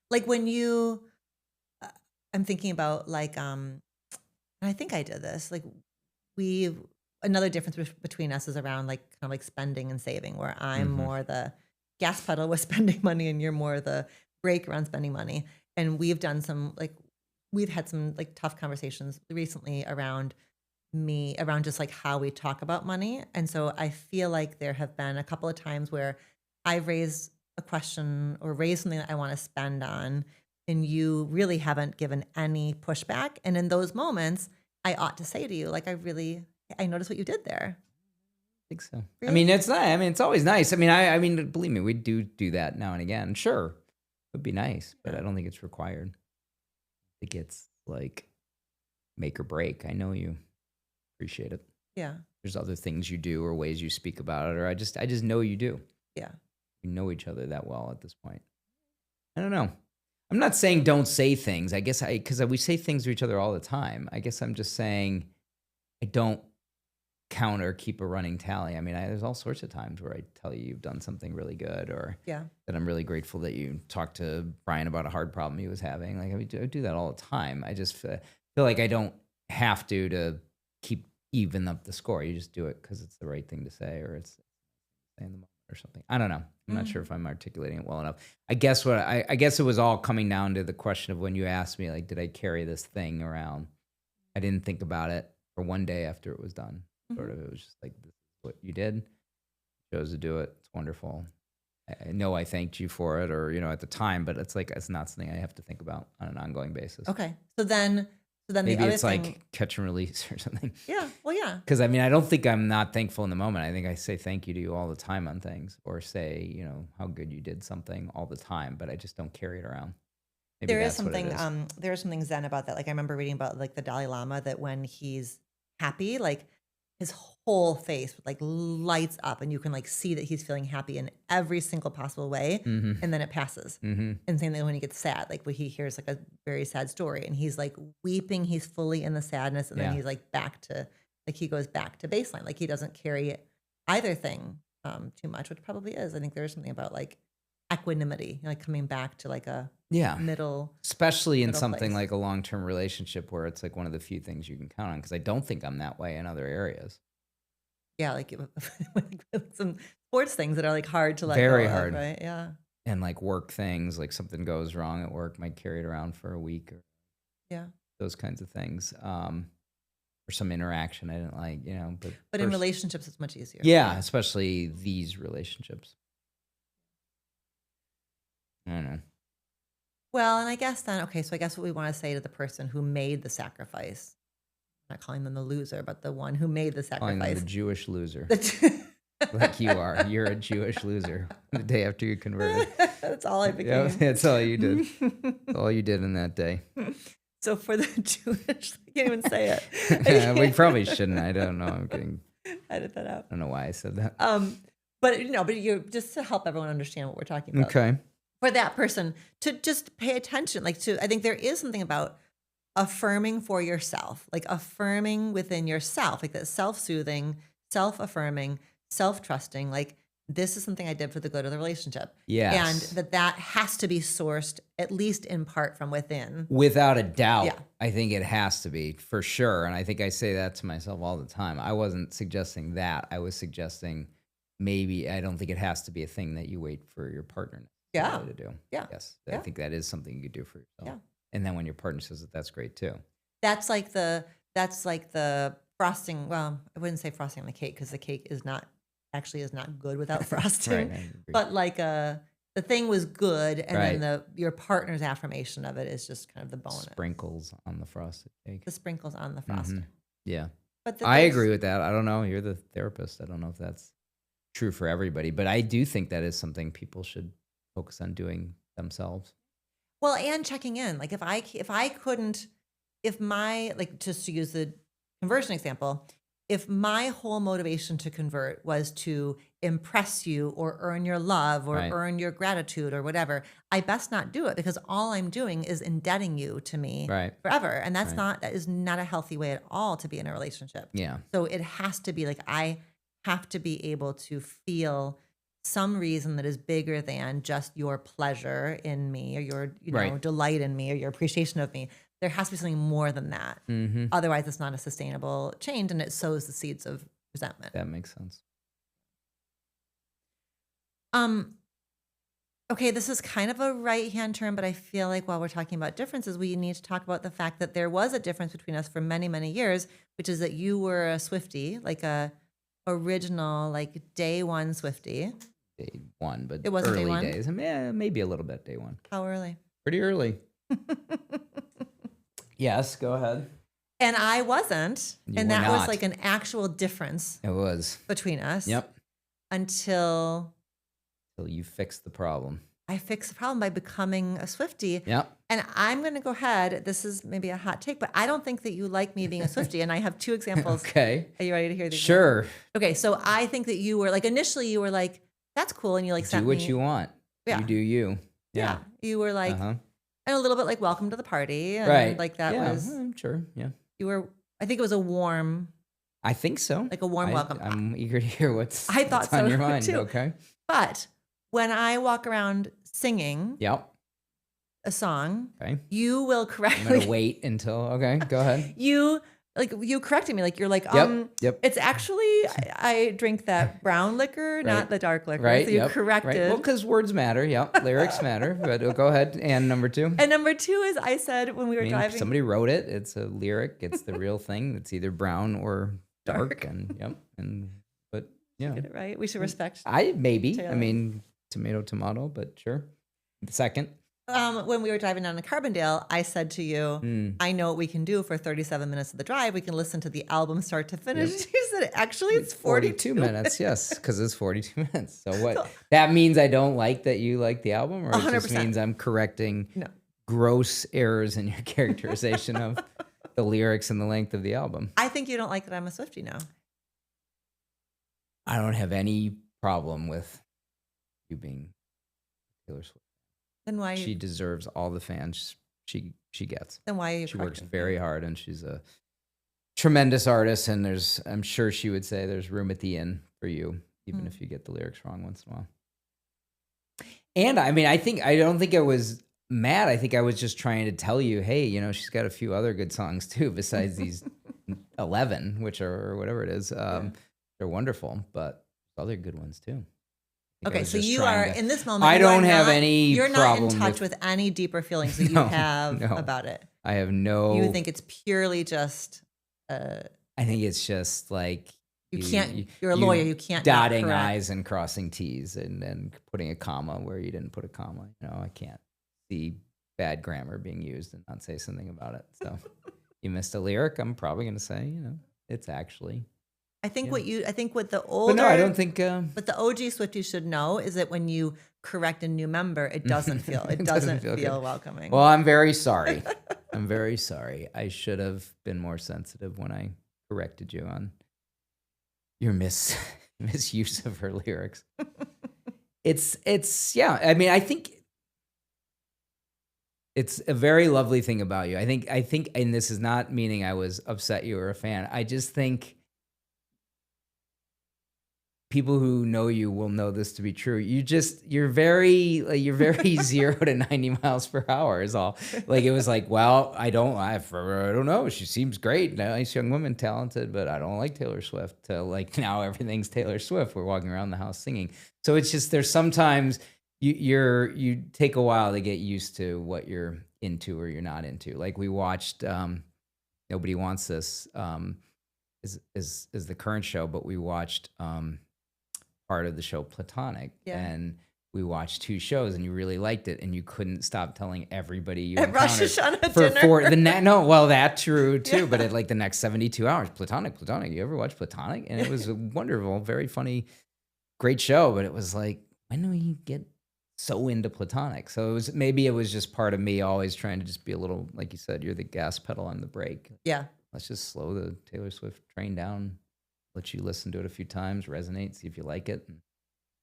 Like when you, I'm thinking about like, and I think I did this. Like we, another difference between us is around like kind of like spending and saving, where I'm Mm-hmm. more the gas pedal with spending money, and you're more the brake around spending money. And we've done some like, we've had some like tough conversations recently around around just like how we talk about money. And so I feel like there have been a couple of times where I've raised a question or raised something that I want to spend on, and you really haven't given any pushback. And in those moments, I ought to say to you, like, I noticed what you did there. I think so. I Really? mean, it's not. I mean, it's always nice. I mean, believe me, we do that now and again. Sure, it would be nice, but I don't think it's required. I think it's like make or break. I know you appreciate it. Yeah. There's other things you do or ways you speak about it, or I just know you do. Yeah. We know each other that well at this point. I don't know. I'm not saying don't say things. I guess because we say things to each other all the time. I guess I'm just saying I don't count or keep a running tally. I mean, there's all sorts of times where I tell you you've done something really good, or that I'm really grateful that you talked to Brian about a hard problem he was having. Like I do that all the time. I just feel like I don't have to keep even up the score. You just do it because it's the right thing to say, or it's in the moment or something. I don't know. I'm not sure if I'm articulating it well enough. I guess I guess it was all coming down to the question of when you asked me, like, did I carry this thing around? I didn't think about it for one day after it was done. Sort of, it was just like, this is what you did. Chose to do it. It's wonderful. I know I thanked you for it, or at the time, but it's like it's not something I have to think about on an ongoing basis. Okay. So then Maybe the other it's thing, like catch and release or something. Yeah. Well, yeah. Because I mean, I don't think I'm not thankful in the moment. I think I say thank you to you all the time on things, or say how good you did something all the time, but I just don't carry it around. Maybe There is that's what it something is. there is something zen about that. Like I remember reading about like the Dalai Lama, that when he's happy, like his whole face like lights up, and you can like see that he's feeling happy in every single possible way, Mm-hmm. and then it passes. Mm-hmm. And same thing when he gets sad, like when he hears like a very sad story and he's like weeping, he's fully in the sadness, and then he's like he goes back to baseline. Like he doesn't carry either thing too much, which probably is. I think there's something about like equanimity, like coming back to like a middle, especially in middle something place. like a long-term relationship where it's like one of the few things you can count on, because I don't think I'm that way in other areas. Yeah, like some sports things that are like hard to let Very go hard. of, right? Yeah. And like work things, like something goes wrong at work, might carry it around for a week, or those kinds of things. Or some interaction I didn't like, But in relationships, it's much easier. Yeah, especially these relationships. I don't know. Well, and I guess then, okay, so I guess what we want to say to the person who made the sacrifice, I'm not calling them the loser, but the one who made the Calling them sacrifice. the Jewish loser. Like you are. You're a Jewish loser the day after you converted. That's all I became. Yeah, that's all you did. That's all you did in that day. So for the Jewish, I can't even say it. We probably shouldn't. I don't know. I'm kidding. Edit that out. I don't know why I said that. But you're just to help everyone understand what we're talking about. Okay. For that person to just pay attention, I think there is something about affirming for yourself, like affirming within yourself, like that self-soothing, self-affirming, self-trusting, like this is something I did for the good of the relationship. Yes. And that has to be sourced at least in part from within. Without a doubt. Yeah. I think it has to be, for sure. And I think I say that to myself all the time. I wasn't suggesting that. I was suggesting maybe I don't think it has to be a thing that you wait for your partner to do. Yeah. Yes. I think that is something you could do for yourself. Yeah. And then when your partner says it, that's great too. That's like the frosting. Well, I wouldn't say frosting on the cake, because the cake is not good without frosting. Right. But like the thing was good, and then your partner's affirmation of it is just kind of the bonus. Sprinkles on the frosted cake. The sprinkles on the frosting. Yeah. But I agree with that. I don't know. You're the therapist. I don't know if that's true for everybody, but I do think that is something people should focus on doing themselves. Well, and checking in. Like if my, like, just to use the conversion example, if my whole motivation to convert was to impress you or earn your love or earn your gratitude or whatever, I best not do it, because all I'm doing is indebting you to me forever. And that is not a healthy way at all to be in a relationship. Yeah. So it has to be like, I have to be able to feel some reason that is bigger than just your pleasure in me, or your delight in me, or your appreciation of me. there has to be something more than that. Mm-hmm. Otherwise, it's not a sustainable change, and it sows the seeds of resentment. That makes sense. Okay, this is kind of a right-hand turn, but I feel like while we're talking about differences, we need to talk about the fact that there was a difference between us for many, many years, which is that you were a Swiftie, like a original, like day one Swiftie. Day one, but It wasn't day early one? days. Yeah, maybe a little bit day one. How early? Pretty early. Yes, go ahead. And I wasn't. You And were that was not. like an actual difference It was. between us. Yep. Until Till you fix the problem. I fixed the problem by becoming a Swiftie. Yep. And I'm going to go ahead. This is maybe a hot take, but I don't think that you like me being a Swiftie. And I have two examples. Okay. Are you ready to hear these? Sure. Okay. So I think that you were like, initially you were like, that's cool. And you like Do sent what me. you want. Yeah. You do you. Yeah. You were like, Uh-huh. and a little bit like, welcome to the party. And Right. like that Yeah, was, sure. Yeah. you were, I think it was a warm, I think so. like a warm welcome. I'm eager to hear what's, I thought what's on so, your mind. too. Okay. But when I walk around singing Yep. a song, Okay. you will correct I'm gonna wait until. Okay. Go ahead. you corrected me. Like you're like, Yep. it's actually, I drink that brown liquor, not the dark liquor. Right. So you Yep. corrected. Right. Well, because words matter. Yep. Lyrics matter. But go ahead. And number two. And number two is I said when we were I mean, driving. somebody wrote it. It's a lyric. It's the real thing. It's either brown or dark. Dark. And yep. And but yeah, Get it right. We should respect. maybe. Taylor. I mean, tomato, but sure. The second. When we were driving down to Carbondale, I said to you, Mm. I know what we can do for 37 minutes of the drive. We can listen to the album start to finish. You said, actually, it's 42 minutes. Yes, because it's 42 minutes. So what? That means I don't like that you like the album, or it just 100%. means I'm correcting No. gross errors in your characterization of the lyrics and the length of the album. I think you don't like that I'm a Swiftie now. I don't have any problem with you being Taylor Swift. Then why? She deserves all the fans she gets. Then why are you? She works correcting me? very hard, and she's a tremendous artist. And I'm sure she would say there's room at the inn for you, even if you get the lyrics wrong once in a while. And I mean, I don't think I was mad. I think I was just trying to tell you, hey, she's got a few other good songs too, besides these 11, which are, or whatever it is. They're wonderful, but there's other good ones too. Okay, so you are in this moment. I don't have any You're not problem in touch with any deeper feelings that you have about it. I have no. You think it's purely just. I think it's just like you can't. You're a lawyer. You can't dotting I's and crossing T's and then putting a comma where you didn't put a comma. I can't see bad grammar being used and not say something about it. So you missed a lyric. I'm probably going to say, it's actually. I think what the older. But no, I don't think. But the OG Swifties should know is that when you correct a new member, it doesn't feel feel welcoming. Well, I'm very sorry. I'm very sorry. I should have been more sensitive when I corrected you on your misuse of her lyrics. It's yeah. I mean, I think it's a very lovely thing about you. I think, and this is not meaning I was upset you were a fan. I just think people who know you will know this to be true. You're very 0 to 90 miles per hour is all. Like, it was like, well, I don't know. She seems great. Nice young woman, talented, but I don't like Taylor Swift. To like, now everything's Taylor Swift. We're walking around the house singing. So it's just, there's sometimes you take a while to get used to what you're into or you're not into. Like, we watched Nobody Wants This is the current show, but we watched part of the show Platonic, and we watched 2 shows, and you really liked it, and you couldn't stop telling everybody you at Rosh Hashanah for dinner. well, that true too, but at like the next 72 hours, Platonic. You ever watch Platonic? And it was a wonderful, very funny, great show, but it was like, when do we get so into Platonic? So it was just part of me always trying to just be a little, like you said, you're the gas pedal on the brake. Yeah. Let's just slow the Taylor Swift train down. Let you listen to it a few times, resonate, see if you like it. And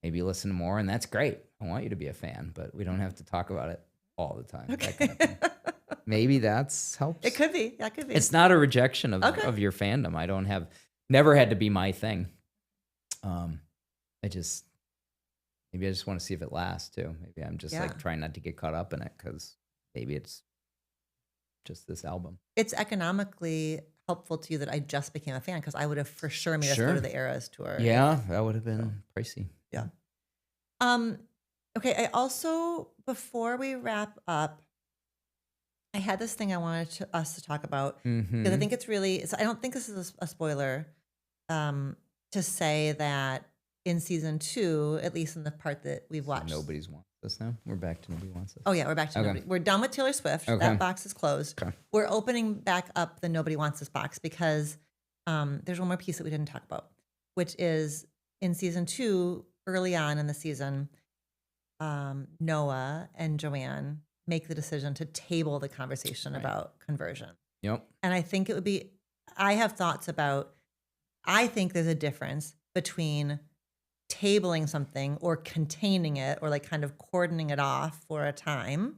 maybe you listen to more, and that's great. I want you to be a fan, but we don't have to talk about it all the time. Okay. That kind of thing. Maybe that's helps. It could be. That could be. It's not a rejection of your fandom. I don't have, never had to be my thing. Maybe I just want to see if it lasts too. Maybe I'm just like trying not to get caught up in it because maybe it's just this album. It's economically helpful to you that I just became a fan, because I would have for sure made us go to the Eras tour. Yeah, that would have been pricey. Yeah. Okay. I also, before we wrap up, I had this thing I wanted us to talk about, because I think it's really, I don't think this is a spoiler, to say that in season 2, at least in the part that we've watched. Nobody's wants us now. We're back to Nobody Wants Us. Oh yeah, we're back to Nobody. We're done with Taylor Swift. Okay. That box is closed. Okay. We're opening back up the Nobody Wants Us box, because there's one more piece that we didn't talk about, which is in season 2, early on in the season, Noah and Joanne make the decision to table the conversation about conversion. Yep. And I think it would be, I have thoughts about, I think there's a difference between tabling something or containing it, or like kind of cordoning it off for a time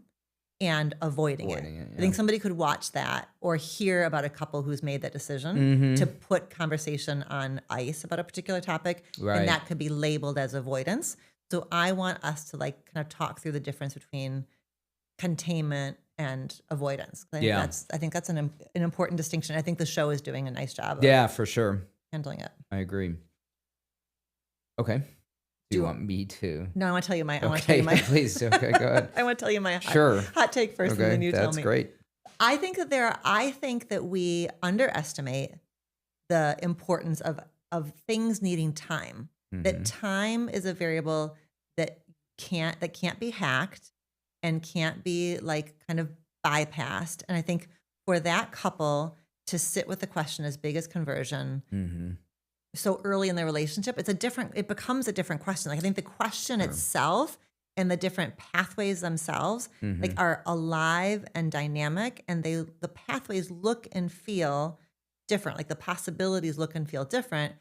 and avoiding it. Yeah. I think somebody could watch that or hear about a couple who's made that decision to put conversation on ice about a particular topic. Right. And that could be labeled as avoidance. So I want us to like kind of talk through the difference between containment and avoidance. I think that's an important distinction. I think the show is doing a nice job of for sure handling it. I agree. Okay. Do you want me to? No, I want to tell you my. Please. Okay, go ahead. I want to tell you my hot take first, and then you tell me. That's great. I think that we underestimate the importance of things needing time. That time is a variable that can't be hacked and can't be like kind of bypassed. And I think for that couple to sit with the question as big as conversion so early in their relationship, it becomes a different question. Like I think the question itself and the different pathways themselves like are alive and dynamic, and the pathways look and feel different. Like the possibilities look and feel different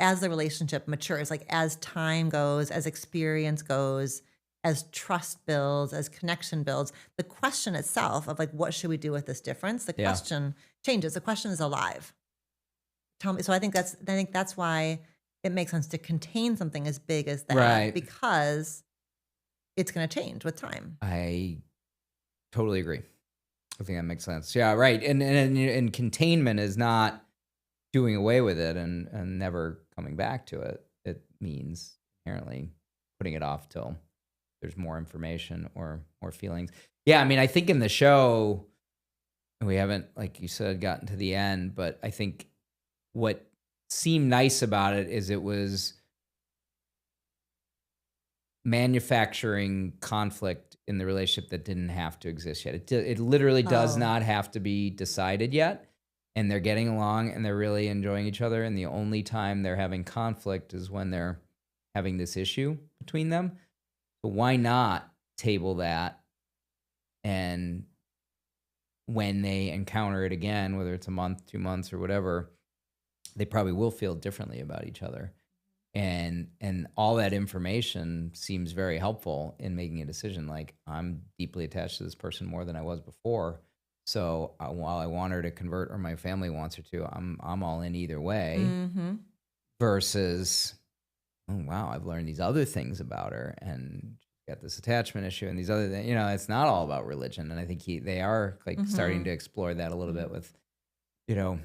as the relationship matures, like as time goes, as experience goes, as trust builds, as connection builds. The question itself of like, what should we do with this difference? The question changes. The question is alive. Tell me. So I think that's why it makes sense to contain something as big as that, because it's going to change with time. I totally agree. I think that makes sense. Yeah, right. And containment is not doing away with it and never coming back to it. It means inherently putting it off till there's more information or more feelings. Yeah, I mean, I think in the show, we haven't, like you said, gotten to the end, but I think what seemed nice about it is it was manufacturing conflict in the relationship that didn't have to exist yet. It literally does not have to be decided yet. And they're getting along and they're really enjoying each other. And the only time they're having conflict is when they're having this issue between them. So why not table that? And when they encounter it again, whether it's a month, 2 months, or whatever, they probably will feel differently about each other. And all that information seems very helpful in making a decision. Like, I'm deeply attached to this person more than I was before. So while I want her to convert, or my family wants her to, I'm all in either way. Versus, oh wow, I've learned these other things about her and got this attachment issue and these other things. You know, it's not all about religion. And I think they are like starting to explore that a little bit with, you know,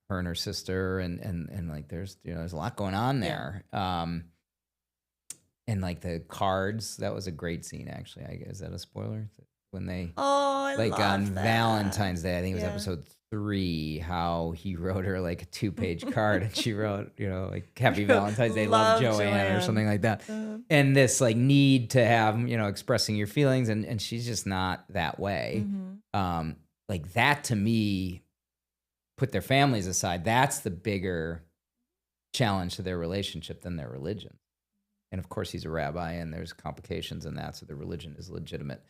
her and her sister and like there's a lot going on there. And like the cards, that was a great scene actually. Is that a spoiler? When they like on Valentine's Day, I think it was episode 3, how he wrote her like a 2-page card and she wrote, like Happy Valentine's Day, love Joanne or something like that. And this like need to have, expressing your feelings, and she's just not that way. Like that to me, put their families aside, that's the bigger challenge to their relationship than their religion. And of course he's a rabbi and there's complications in that, so the religion is a legitimate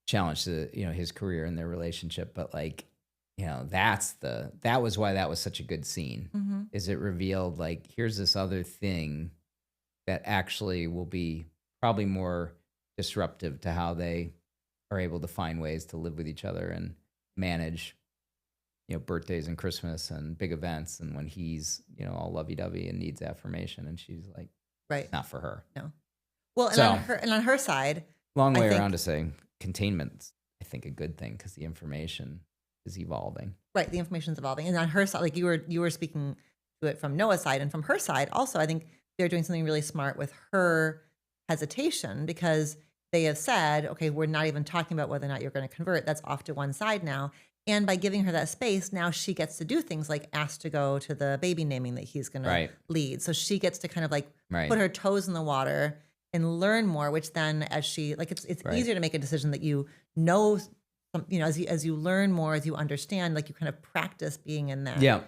challenge to his career and their relationship. But like, that was why that was such a good scene. Is it revealed like, here's this other thing that actually will be probably more disruptive to how they are able to find ways to live with each other and manage birthdays and Christmas and big events, and when he's all lovey-dovey and needs affirmation, and she's like, right, not for her. No. Well, and on her side, long way around to saying containment I think, a good thing because the information is evolving. Right. The information's evolving. And on her side, like you were speaking to it from Noah's side, and from her side also, I think they're doing something really smart with her hesitation, because they have said, okay, we're not even talking about whether or not you're going to convert. That's off to one side now. And by giving her that space, now she gets to do things like ask to go to the baby naming that he's going to lead. So she gets to kind of like put her toes in the water and learn more, which then as she, like, it's easier to make a decision that as you learn more, as you understand, like you kind of practice being in that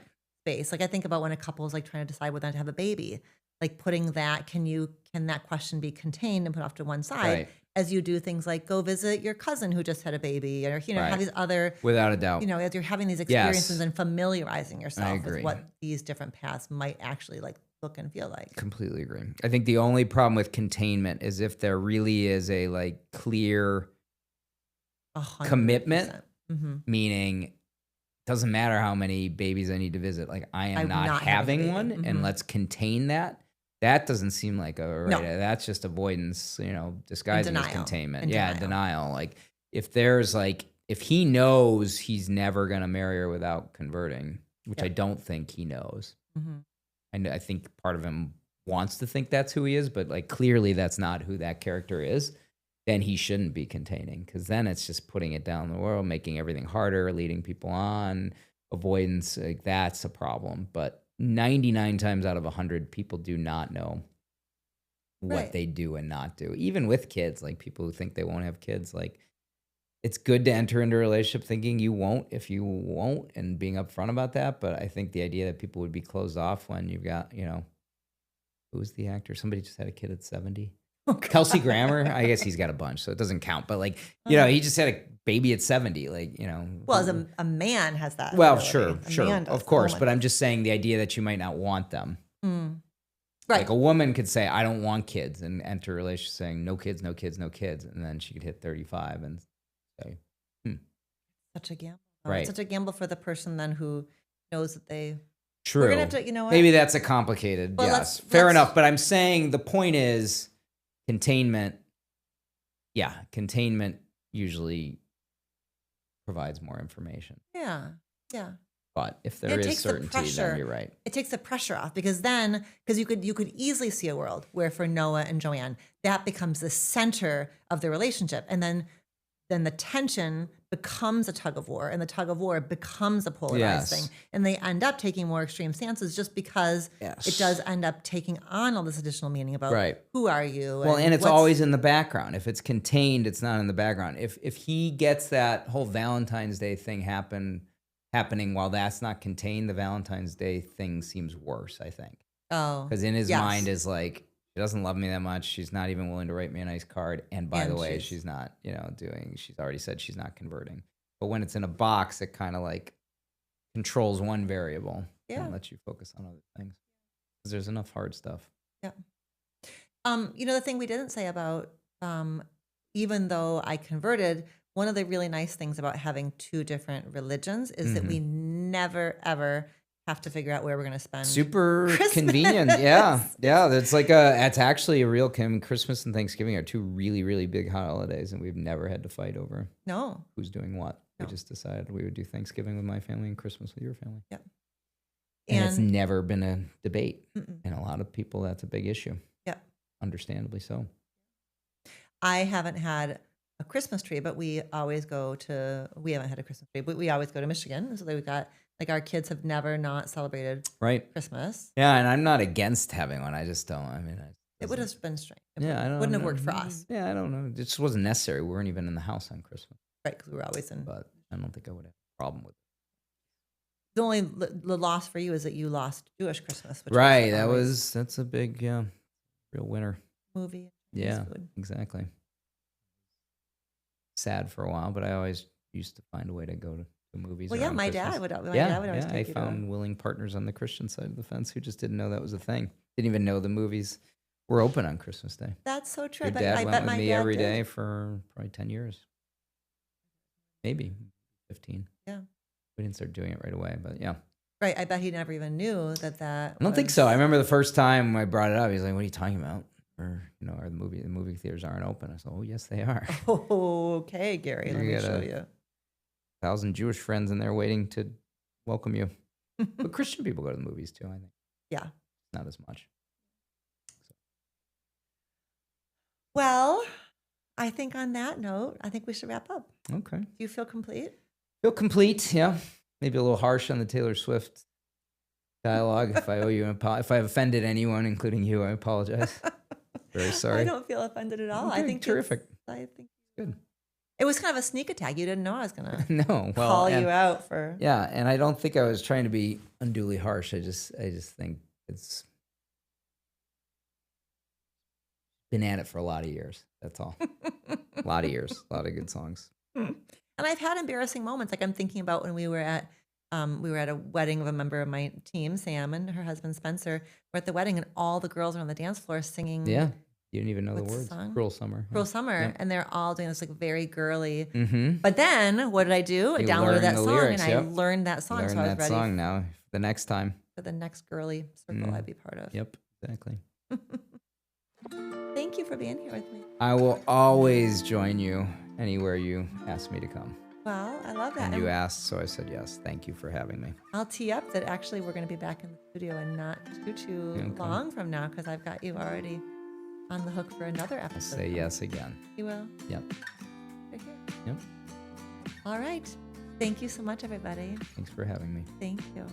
space. Like I think about when a couple is like trying to decide whether to have a baby, like putting that, can that question be contained and put off to one side as you do things like go visit your cousin who just had a baby, or, have these other, without a doubt, as you're having these experiences and familiarizing yourself with what these different paths might actually like look and feel like. Completely agree. I think the only problem with containment is if there really is a like clear 100%. commitment, meaning doesn't matter how many babies I need to visit, like I'm not having one, and let's contain that. That doesn't seem like that's just avoidance, disguising as containment. Denial. Like if he knows he's never going to marry her without converting, which I don't think he knows. And I think part of him wants to think that's who he is, but like clearly that's not who that character is. Then he shouldn't be containing, because then it's just putting it down the world, making everything harder, leading people on, avoidance. Like that's a problem. But 99 times out of 100, people do not know what they do and not do. Even with kids, like people who think they won't have kids, like it's good to enter into a relationship thinking you won't if you won't, and being upfront about that. But I think the idea that people would be closed off when you've got, who's the actor? Somebody just had a kid at 70. Kelsey Grammer, I guess he's got a bunch, so it doesn't count. But like, he just had a baby at 70. Like, Well, as a man has that. Well, ability. sure, of course. But I'm just saying the idea that you might not want them. Right. Like a woman could say, I don't want kids, and enter a relationship saying no kids, no kids, no kids, and then she could hit 35 and say, Such a gamble. Right. It's such a gamble for the person then who knows that they. True. We're gonna have to, what? Maybe that's a complicated. Well, yes, fair enough. But I'm saying the point is containment. Yeah, containment usually provides more information. Yeah. But if there is certainty, then you're right. It takes the pressure off, because you could easily see a world where for Noah and Joanne, that becomes the center of the relationship. And then the tension becomes a tug of war, and the tug of war becomes a polarized thing. And they end up taking more extreme stances just because it does end up taking on all this additional meaning about who are you? Well, and it's always in the background. If it's contained, it's not in the background. If he gets that whole Valentine's Day thing happening while that's not contained, the Valentine's Day thing seems worse, I think. Oh. Because in his mind is like, she doesn't love me that much. She's not even willing to write me a nice card. And by the way, she's not, she's already said she's not converting. But when it's in a box, it kind of like controls one variable and lets you focus on other things. Because there's enough hard stuff. Yeah. The thing we didn't say about, even though I converted, one of the really nice things about having two different religions is that we never, ever have to figure out where we're going to spend super Christmas. Convenient. Yeah. It's like it's actually a real Christmas and Thanksgiving are two really, really big holidays, and we've never had to fight over who's doing what. We just decided we would do Thanksgiving with my family and Christmas with your family. Yeah. And it's never been a debate. And a lot of people, that's a big issue. Yeah. Understandably so. I haven't had a Christmas tree, but we haven't had a Christmas tree, but we always go to Michigan. So we've got, like, our kids have never not celebrated Christmas. Yeah, and I'm not against having one. I just don't. I mean, it would have been strange. It wouldn't have worked for us. Yeah, I don't know. It just wasn't necessary. We weren't even in the house on Christmas. Right, because we were always in. But I don't think I would have a problem with it. The only the loss for you is that you lost Jewish Christmas. Which That's a big, real winner. Movie. Yeah, exactly. Sad for a while, but I always used to find a way to go to movies. Well, yeah, my Christmas. dad would always take I you to found willing partners on the Christian side of the fence who just didn't know that was a thing. Didn't even know the movies were open on Christmas Day. That's so true. Your dad went with me every day for probably 10 years. Maybe 15. Yeah. We didn't start doing it right away, but yeah. Right. I bet he never even knew that. I don't think so. I remember the first time I brought it up, he's like, what are you talking about? or or the movie theaters aren't open. I said, oh yes, they are. Okay, Gary, let me show you. 1,000 Jewish friends in there waiting to welcome you. But Christian people go to the movies too, I think. Yeah. Not as much. Well, I think on that note, I think we should wrap up. Okay. Do you feel complete? Feel complete, yeah. Maybe a little harsh on the Taylor Swift dialogue. If I owe you if I offended anyone, including you, I apologize. Very sorry. I don't feel offended at all. Okay, I think terrific. I think Good. it was kind of a sneak attack. You didn't know I was gonna call you out for. Yeah, and I don't think I was trying to be unduly harsh. I just think it's been at it for a lot of years. That's all. A lot of years, a lot of good songs. And I've had embarrassing moments. Like I'm thinking about when we were at a wedding of a member of my team, Sam, and her husband Spencer. We're at the wedding, and all the girls are on the dance floor singing. Yeah, you didn't even know the what's the words. song? Cruel Summer. Cruel Summer, Yep. and they're all doing this like very girly. Mm-hmm. But then what did I do? I You downloaded learned that the song lyrics, and yep. I learned that song. Learn so I was that ready song now. The next time. for the next girly circle I'd be part of. Yep, exactly. Thank you for being here with me. I will always join you anywhere you ask me to come. Well, I love that. And you asked, so I said yes. Thank you for having me. I'll tee up that actually we're going to be back in the studio and not too long from now because I've got you already on the hook for another episode. Say yes again. You will? Yep. Right here. Yep. All right. Thank you so much, everybody. Thanks for having me. Thank you.